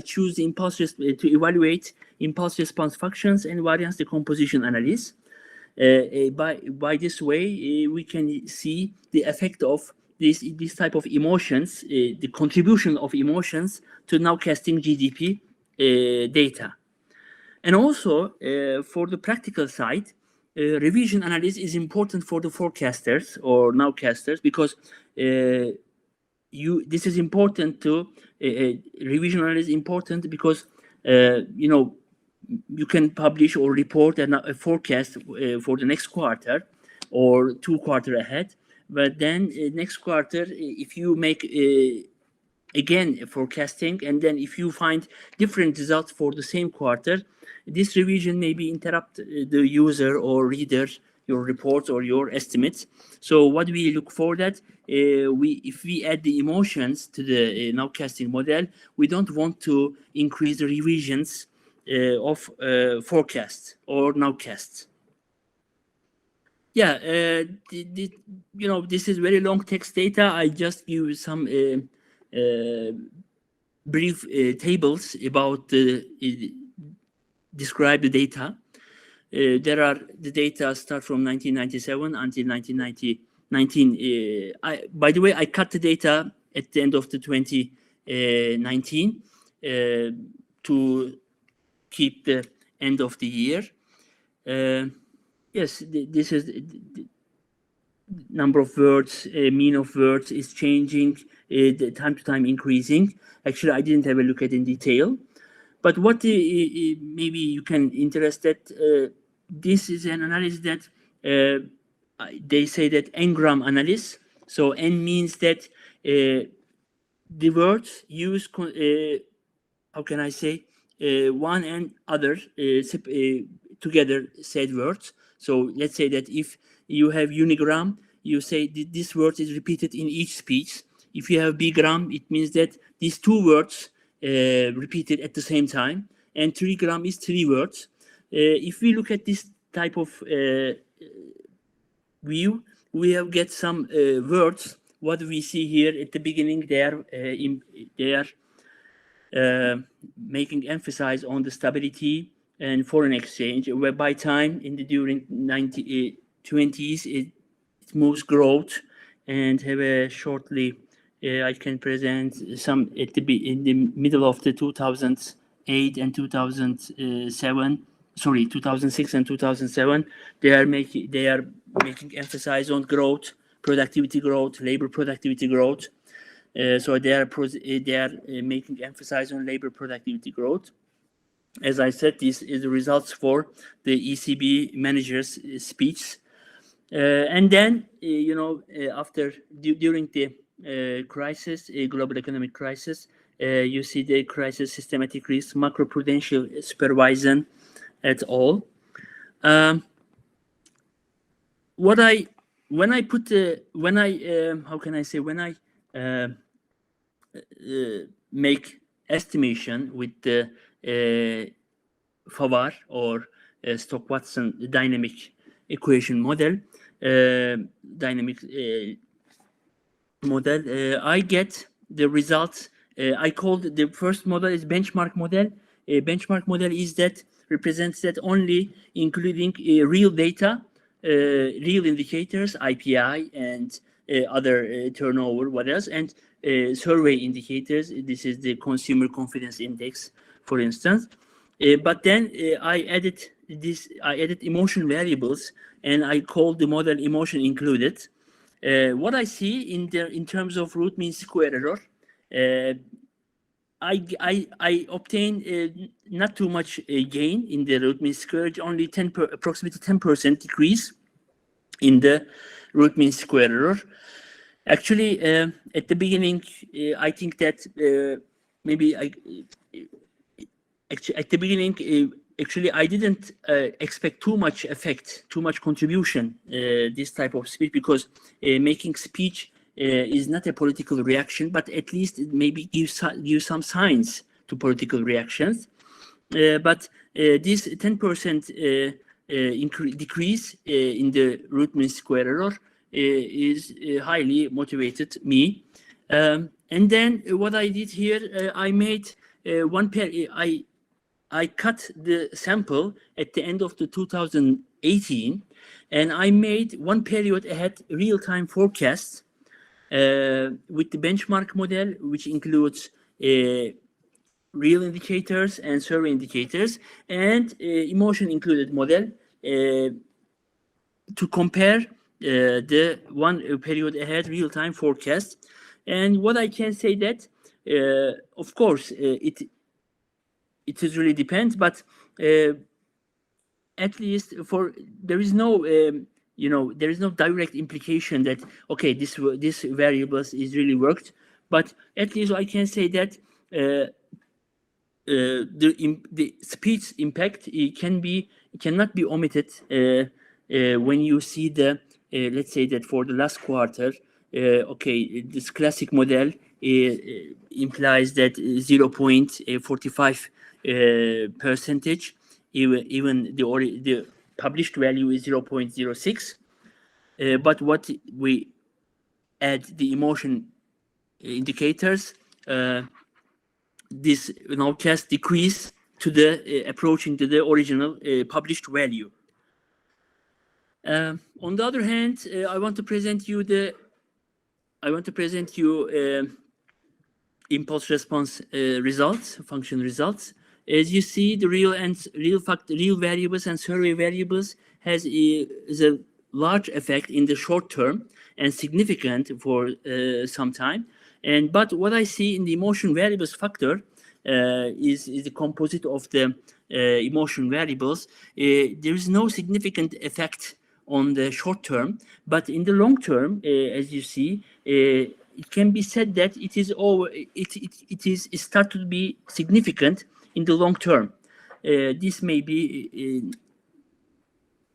choose the impulse to evaluate impulse response functions and variance decomposition analysis. By this way, we can see the effect of this type of emotions, the contribution of emotions to nowcasting GDP data. And also, for the practical side, revision analysis is important for the forecasters or nowcasters, because this is important to revision analysis is important because you know, you can publish or report a forecast for the next quarter or 2 quarters ahead, but then next quarter, if you make again forecasting, and then if you find different results for the same quarter, this revision maybe interrupt the user or reader your reports or your estimates. So what we look for that, if we add the emotions to the nowcasting model, we don't want to increase the revisions of forecasts or nowcasts. Yeah, you know, this is very long text data. I just give some brief tables about describe the data. The data start from 1997 until 1919. By the way, I cut the data at the end of the 2019 to keep the end of the year. Yes, this is the number of words, mean of words is changing, the time to time increasing. Actually, I didn't have a look at in detail. But what maybe you can interested, this is an analysis that they say that n-gram analysis. So n means that the words use, how can I say, one and other together said words. So let's say that if you have unigram, you say this word is repeated in each speech. If you have bigram, it means that these 2 words repeated at the same time, and trigram is 3 words. If we look at this type of view, we have get some words. What we see here at the beginning, they are making emphasis on the stability and foreign exchange. Where by time during 1920s, it moves growth, and have a shortly. I can present some in the middle of the 2008 and 2007. Sorry, 2006 and 2007. They are making emphasis on growth, productivity growth, labor productivity growth. So they are making emphasis on labor productivity growth. As I said, this is the results for the ECB manager's speech. And then, you know, during the crisis, global economic crisis, you see the crisis systematic risk, macroprudential supervision at all. When I make estimation with the Favart or Stock-Watson dynamic equation model, dynamic model, I get the results. I called the first model is benchmark model. A benchmark model is that represents that only including real data, real indicators, IPI and other turnover, what else, and survey indicators. This is the consumer confidence index, for instance. But then I added emotion variables, and I called the model emotion included. What I see in terms of root mean square error, I obtain not too much gain in the root mean square, only approximately 10% decrease in the root mean square error. Actually, at the beginning, I think that maybe at the beginning, actually, I didn't expect too much effect, too much contribution, this type of speech, because making speech is not a political reaction, but at least it maybe gives some signs to political reactions. But this 10% decrease in the root mean square error is highly motivated me. And then what I did here, I made I cut the sample at the end of the 2018, and I made one period ahead real-time forecast with the benchmark model, which includes real indicators and survey indicators, and emotion included model to compare the one period ahead real-time forecast. And what I can say that, of course, it is really depends, but at least there is no there is no direct implication that okay, this variables is really worked, but at least I can say that the speech impact cannot be omitted when you see the let's say that for the last quarter, okay, this classic model implies that 0.45 percentage, even the published value is 0.06, but what we add the emotion indicators, this now just decrease to the approaching to the original published value. On the other hand, I want to present you impulse response results, function results. As you see, the real variables and survey variables is a large effect in the short term and significant for some time. But what I see in the emotion variables factor is the composite of the emotion variables. There is no significant effect on the short term, but in the long term, as you see, it can be said that it is start to be significant in the long term. This may be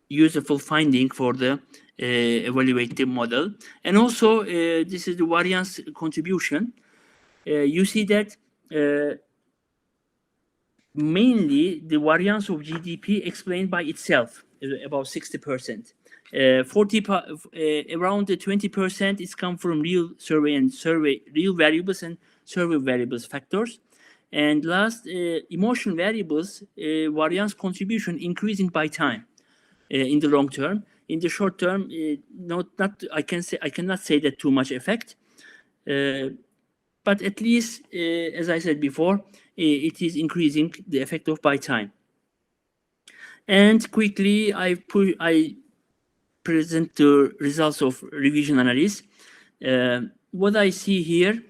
useful finding for the evaluative model. And also, this is the variance contribution. You see that mainly the variance of GDP explained by itself, about 60%. Around the 20% is come from real variables and survey variables factors. And last, emotion variables variance contribution increasing by time in the long term. In the short term, I cannot say that too much effect, but at least, as I said before, it is increasing the effect of by time. And quickly, I present the results of revision analysis. What I see here,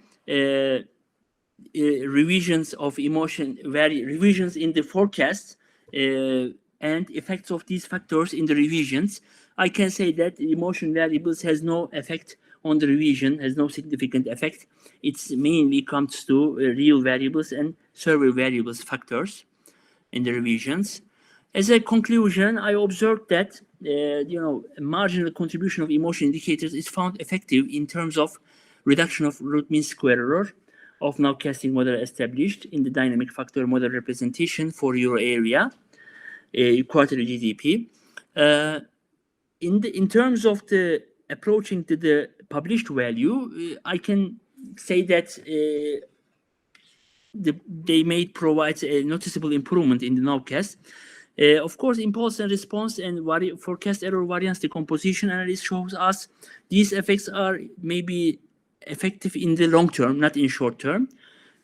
revisions of revisions in the forecast and effects of these factors in the revisions. I can say that emotion variables has no effect on the revision, has no significant effect. It's mainly comes to real variables and survey variables factors in the revisions. As a conclusion, I observed that marginal contribution of emotion indicators is found effective in terms of reduction of root mean square error of nowcasting model established in the dynamic factor model representation for euro area quarterly GDP. In terms of the approaching to the published value, I can say that they may provide a noticeable improvement in the nowcast. Of course, impulse and response and forecast error variance decomposition analysis shows us these effects are maybe effective in the long term, not in short term.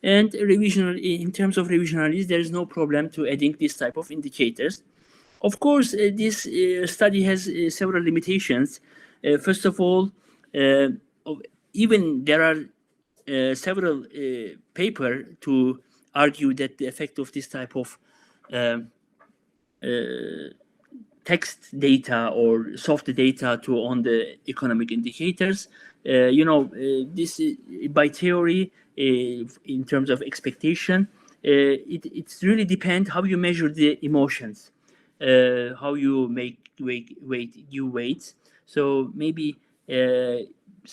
And in terms of revision analysis, there is no problem to adding this type of indicators. Of course, this study has several limitations. First of all, even there are several papers to argue that the effect of this type of text data or soft data on the economic indicators. This by theory, in terms of expectation, it's really depends how you measure the emotions, how you make weights. So maybe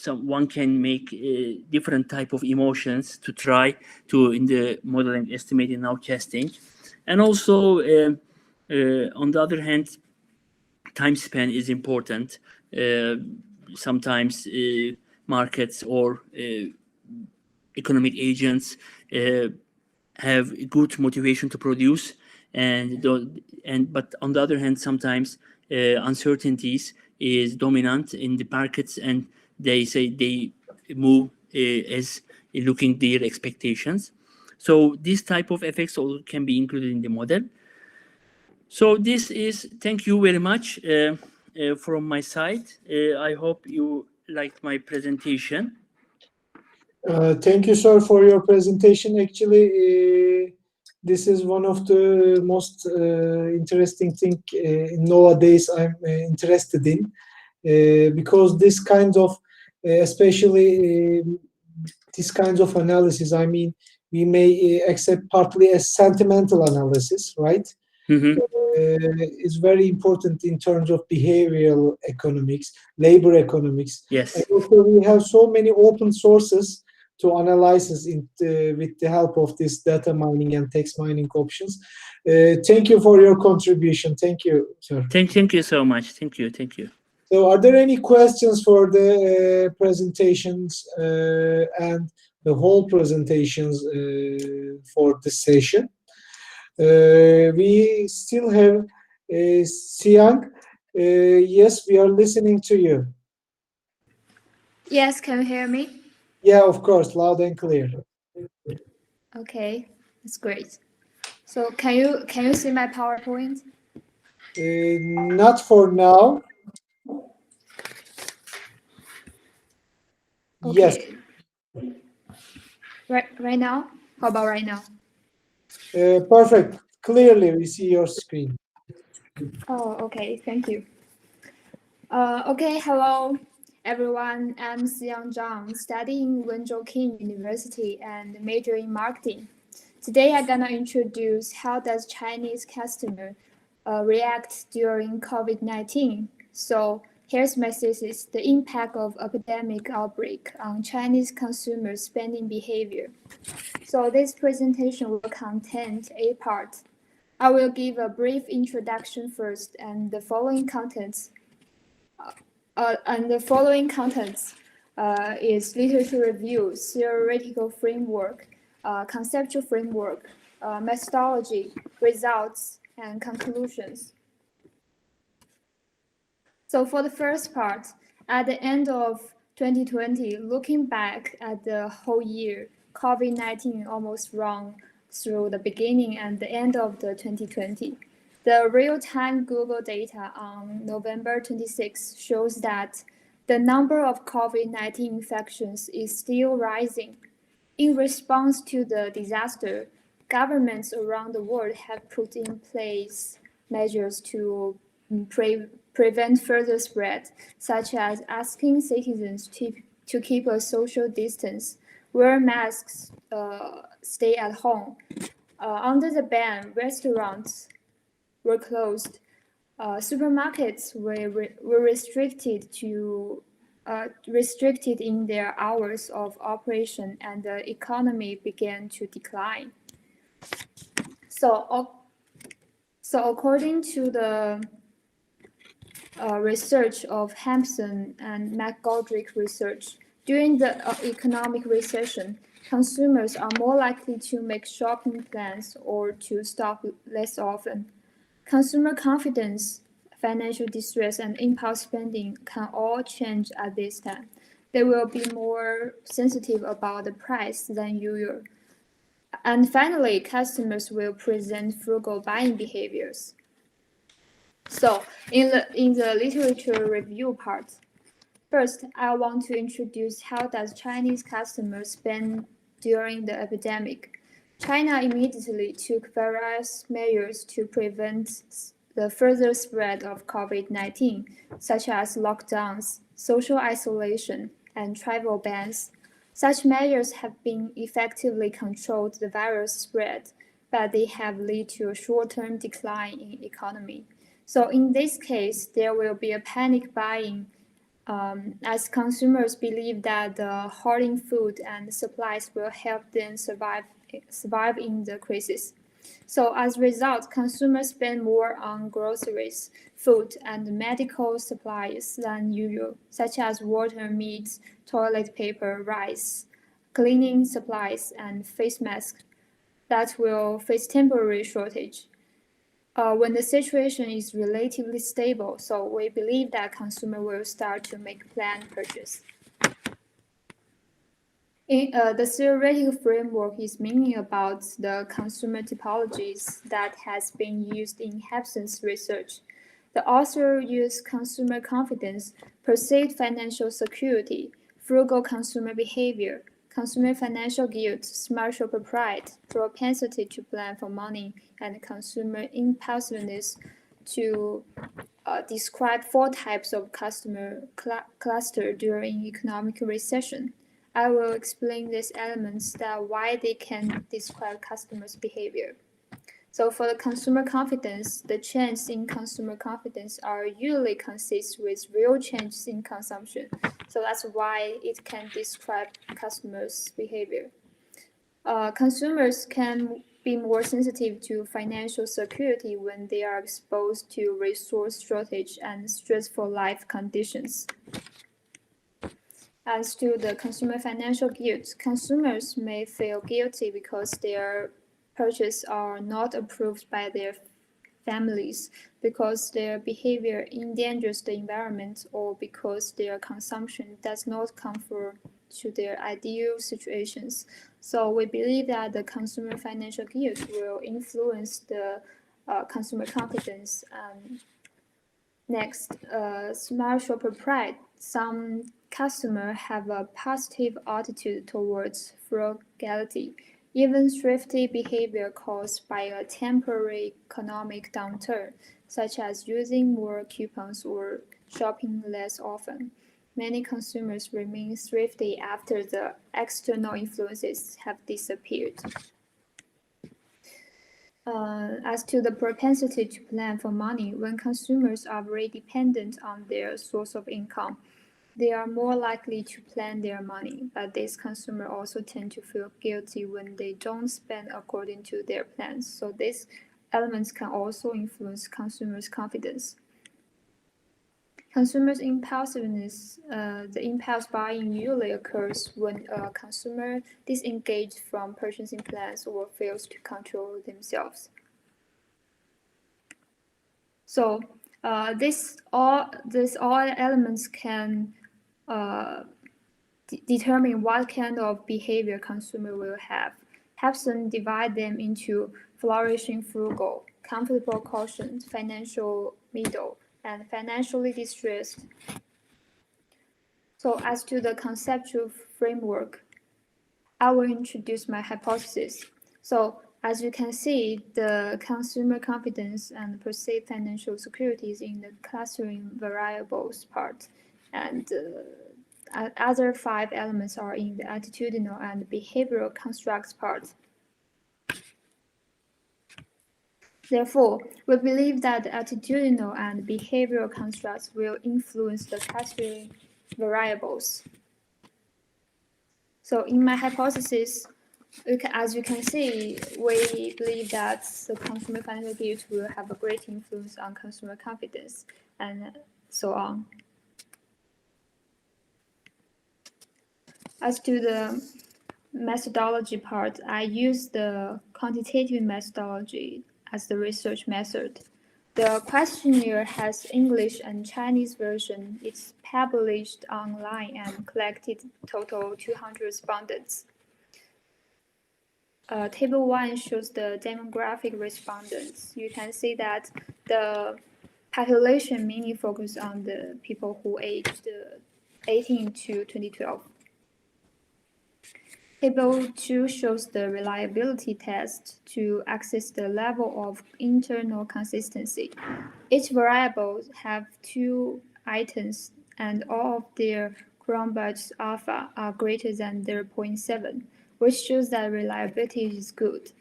one can make different type of emotions to try to in the modeling estimating nowcasting, and also on the other hand, time span is important. Sometimes markets or economic agents have good motivation to produce, but on the other hand, sometimes uncertainties is dominant in the markets, and they say they move as looking their expectations. So this type of effects also can be included in the model. So this is, thank you very much from my side. I hope you liked my presentation. Thank you, sir, for your presentation. Actually, this is one of the most interesting thing nowadays I'm interested in, because this kind of, especially this kinds of analysis, I mean, we may accept partly as sentimental analysis, right? Mm-hmm. Is very important in terms of behavioral economics, labor economics. Yes. And also we have so many open sources to analyze with the help of this data mining and text mining options. Thank you for your contribution. Thank you, sir. Thank you so much. Thank you. So are there any questions for the presentations and the whole presentations for this session? We still have Siang. Yes, we are listening to you. Yes, can you hear me? Yeah, of course, loud and clear. Okay, that's great. So can you see my PowerPoint? Not for now. Okay. Yes. Right now? How about right now? Perfect. Clearly, we see your screen. Oh, okay. Thank you. Okay, hello, everyone. I'm Xiang Zhang, studying Wenzhou King University and major in marketing. Today, I'm gonna introduce how does Chinese customer react during COVID-19. So here's my thesis: the impact of epidemic outbreak on Chinese consumer spending behavior. So this presentation will contain 8 parts. I will give a brief introduction first, and the following contents. Is literature review, theoretical framework, conceptual framework, methodology, results, and conclusions. So for the first part, at the end of 2020, looking back at the whole year, COVID-19 almost ran through the beginning and the end of the 2020. The real-time Google data on November 26 shows that the number of COVID-19 infections is still rising. In response to the disaster, governments around the world have put in place measures to prevent further spread, such as asking citizens to keep a social distance, wear masks, stay at home. Under the ban, restaurants were closed. Supermarkets were restricted in their hours of operation, and the economy began to decline. So according to the research of Hampson and McGoldrick research. During the economic recession, consumers are more likely to make shopping plans or to shop less often. Consumer confidence, financial distress, and impulse spending can all change at this time. They will be more sensitive about the price than usual. And finally, customers will present frugal buying behaviors. So, in the literature review part, first, I want to introduce how does Chinese customers spend during the epidemic. China immediately took various measures to prevent the further spread of COVID-19, such as lockdowns, social isolation, and travel bans. Such measures have been effectively controlled the virus spread, but they have led to a short-term decline in economy. So in this case, there will be a panic buying as consumers believe that hoarding food and supplies will help them survive in the crisis. So as a result, consumers spend more on groceries, food, and medical supplies than usual, such as water, meat, toilet paper, rice, cleaning supplies, and face masks that will face temporary shortage. When the situation is relatively stable, so we believe that consumer will start to make planned purchase. The theoretical framework is meaning about the consumer typologies that has been used in Hampson's research. The author used consumer confidence, perceived financial security, frugal consumer behavior, consumer financial guilt, smart shopper pride, propensity to plan for money, and consumer impulsiveness to describe 4 types of customer cluster during economic recession. I will explain these elements that why they can describe customers' behavior. So for the consumer confidence, the changes in consumer confidence are usually consist with real changes in consumption. So that's why it can describe customers' behavior. Consumers can be more sensitive to financial security when they are exposed to resource shortage and stressful life conditions. As to the consumer financial guilt, consumers may feel guilty because their purchases are not approved by their families, because their behavior endangers the environment, or because their consumption does not conform to their ideal situations. So we believe that the consumer financial guilt will influence the consumer confidence. Next, smart shopper pride. Some customers have a positive attitude towards frugality. Even thrifty behavior caused by a temporary economic downturn, such as using more coupons or shopping less often. Many consumers remain thrifty after the external influences have disappeared. As to the propensity to plan for money, when consumers are very dependent on their source of income, they are more likely to plan their money, but these consumers also tend to feel guilty when they don't spend according to their plans. So these elements can also influence consumers' confidence. Consumers' impulsiveness, the impulse buying usually occurs when a consumer disengages from purchasing plans or fails to control themselves. So these all elements can determine what kind of behavior consumer will have. Hampson divide them into flourishing frugal, comfortable caution, financial middle, and financially distressed. So as to the conceptual framework, I will introduce my hypothesis. So as you can see, the consumer confidence and perceived financial security is in the clustering variables part, and other 5 elements are in the attitudinal and behavioral constructs part. Therefore, we believe that the attitudinal and behavioral constructs will influence the clustering variables. So in my hypothesis, as you can see, we believe that the consumer financial guilt will have a great influence on consumer confidence. And so on. As to the methodology part, I use the quantitative methodology as the research method. The questionnaire has English and Chinese version. It's published online and collected total 200 respondents. Table 1 shows the demographic respondents. You can see that the population mainly focused on the people who aged 18 to 2012. Table 2 shows the reliability test to access the level of internal consistency. Each variable have 2 items and all of their Cronbach's alpha are greater than 0.7, which shows that reliability is good.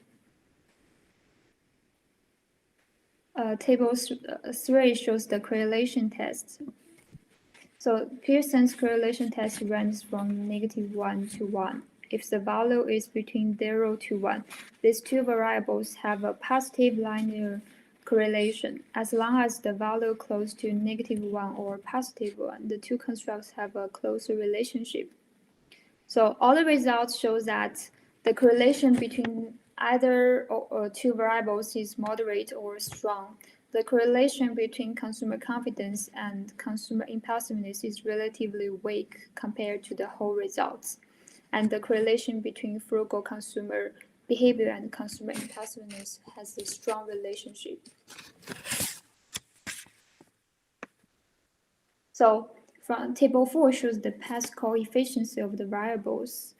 Table 3 shows the correlation test. So Pearson's correlation test ranges from -1 to 1. If the value is between 0 to 1, these two variables have a positive linear correlation. As long as the value close to -1 or +1, the two constructs have a closer relationship. So all the results show that the correlation between either or two variables is moderate or strong. The correlation between consumer confidence and consumer impulsiveness is relatively weak compared to the whole results. And the correlation between frugal consumer behavior and consumer impulsiveness has a strong relationship. So from table 4 shows the past coefficiency of the variables.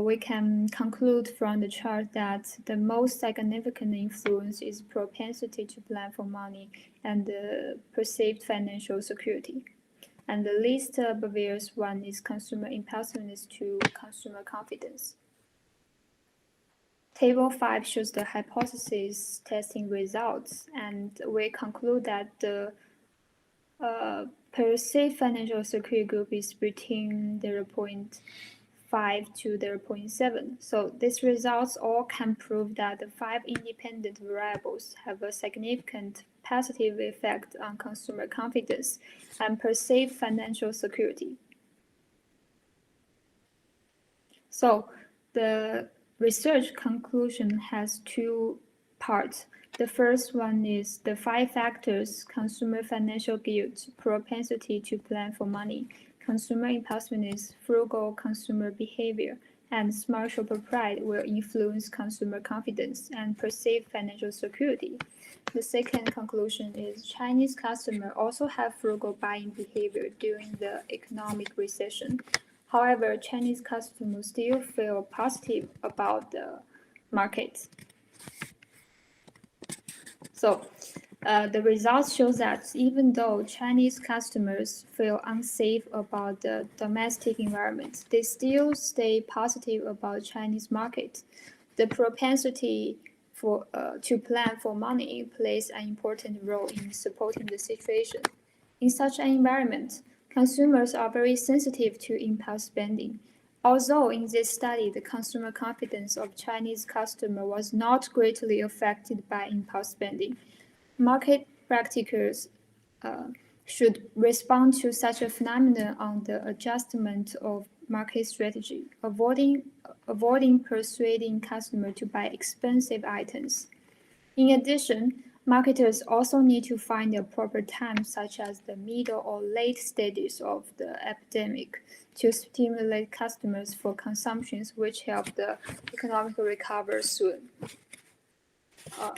We can conclude from the chart that the most significant influence is propensity to plan for money and the perceived financial security. And the least obvious one is consumer impulsiveness to consumer confidence. Table 5 shows the hypothesis testing results, and we conclude that the perceived financial security group is between 0.5 to 0.7. So these results all can prove that the 5 independent variables have a significant positive effect on consumer confidence and perceived financial security. So the research conclusion has 2 parts. The first one is the 5 factors: consumer financial guilt, propensity to plan for money, consumer impulsiveness, frugal consumer behavior, and smart shopper pride will influence consumer confidence and perceived financial security. The second conclusion is Chinese customers also have frugal buying behavior during the economic recession. However, Chinese customers still feel positive about the market. So the results show that even though Chinese customers feel unsafe about the domestic environment, they still stay positive about Chinese market. The propensity to plan for money plays an important role in supporting the situation. In such an environment, consumers are very sensitive to impulse spending. Although in this study, the consumer confidence of Chinese customers was not greatly affected by impulse spending, market practitioners should respond to such a phenomenon on the adjustment of market strategy, avoiding persuading customers to buy expensive items. In addition, marketers also need to find a proper time, such as the middle or late stages of the epidemic, to stimulate customers for consumptions which help the economic recovery soon.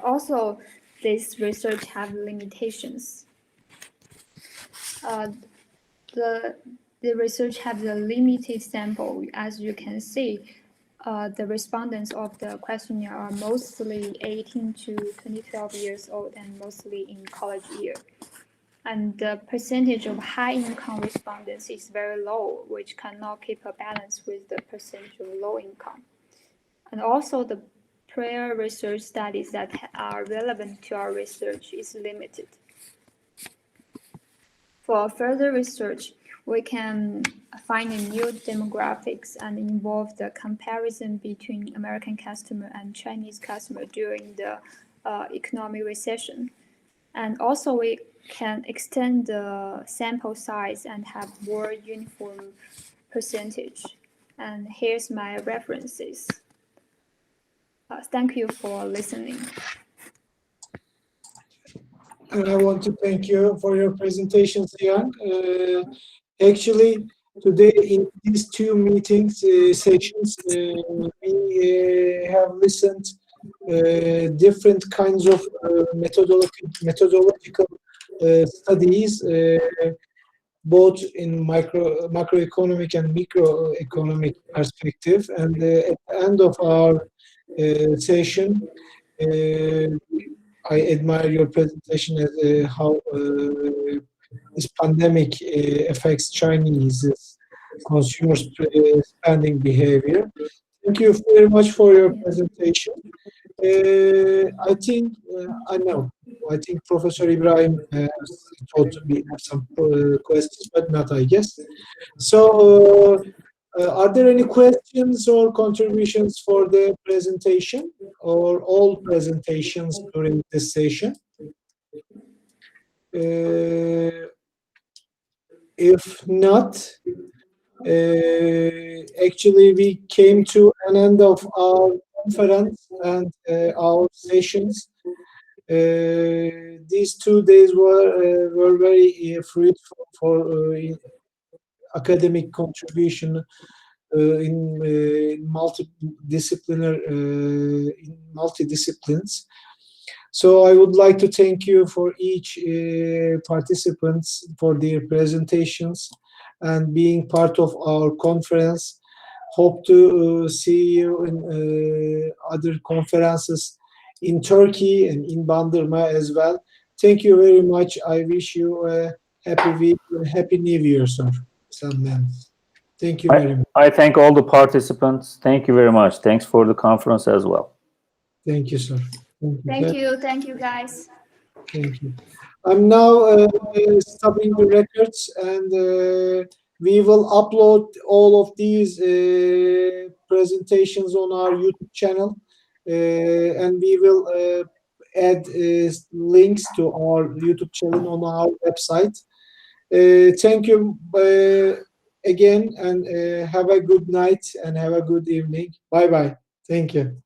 Also, this research have limitations. The research has a limited sample. As you can see, the respondents of the questionnaire are mostly 18 to 2012 years old and mostly in college year. And the percentage of high-income respondents is very low, which cannot keep a balance with the percentage of low income. And also the prior research studies that are relevant to our research is limited. For further research, we can find a new demographics and involve the comparison between American customer and Chinese customer during the economic recession. And also we can extend the sample size and have more uniform percentage. And here's my references. Thank you for listening. And I want to thank you for your presentation, Ziyan. Actually, today in these two meetings sessions, we have listened different kinds of methodological studies, both in macroeconomic and microeconomic perspective. And at the end of our session, I admire your presentation as how this pandemic affects Chinese consumer spending behavior. Thank you very much for your presentation. I think, I think Professor Ibrahim thought we have some questions, but not, I guess. So, are there any questions or contributions for the presentation or all presentations during this session? If not, actually we came to an end of our conference and our sessions. These 2 days were very fruitful for academic contribution in multidisciplines. So I would like to thank you for each participants for their presentations and being part of our conference. Hope to see you in other conferences in Turkey and in Bandırma as well. Thank you very much. I wish you a happy week and happy New Year, sir. Thank you very much. I thank all the participants. Thank you very much. Thanks for the conference as well. Thank you, sir. Thank you, guys. Thank you. I'm now stopping the records, and we will upload all of these presentations on our YouTube channel, and we will add links to our YouTube channel on our website. Thank you again, and have a good night and have a good evening. Bye-bye. Thank you.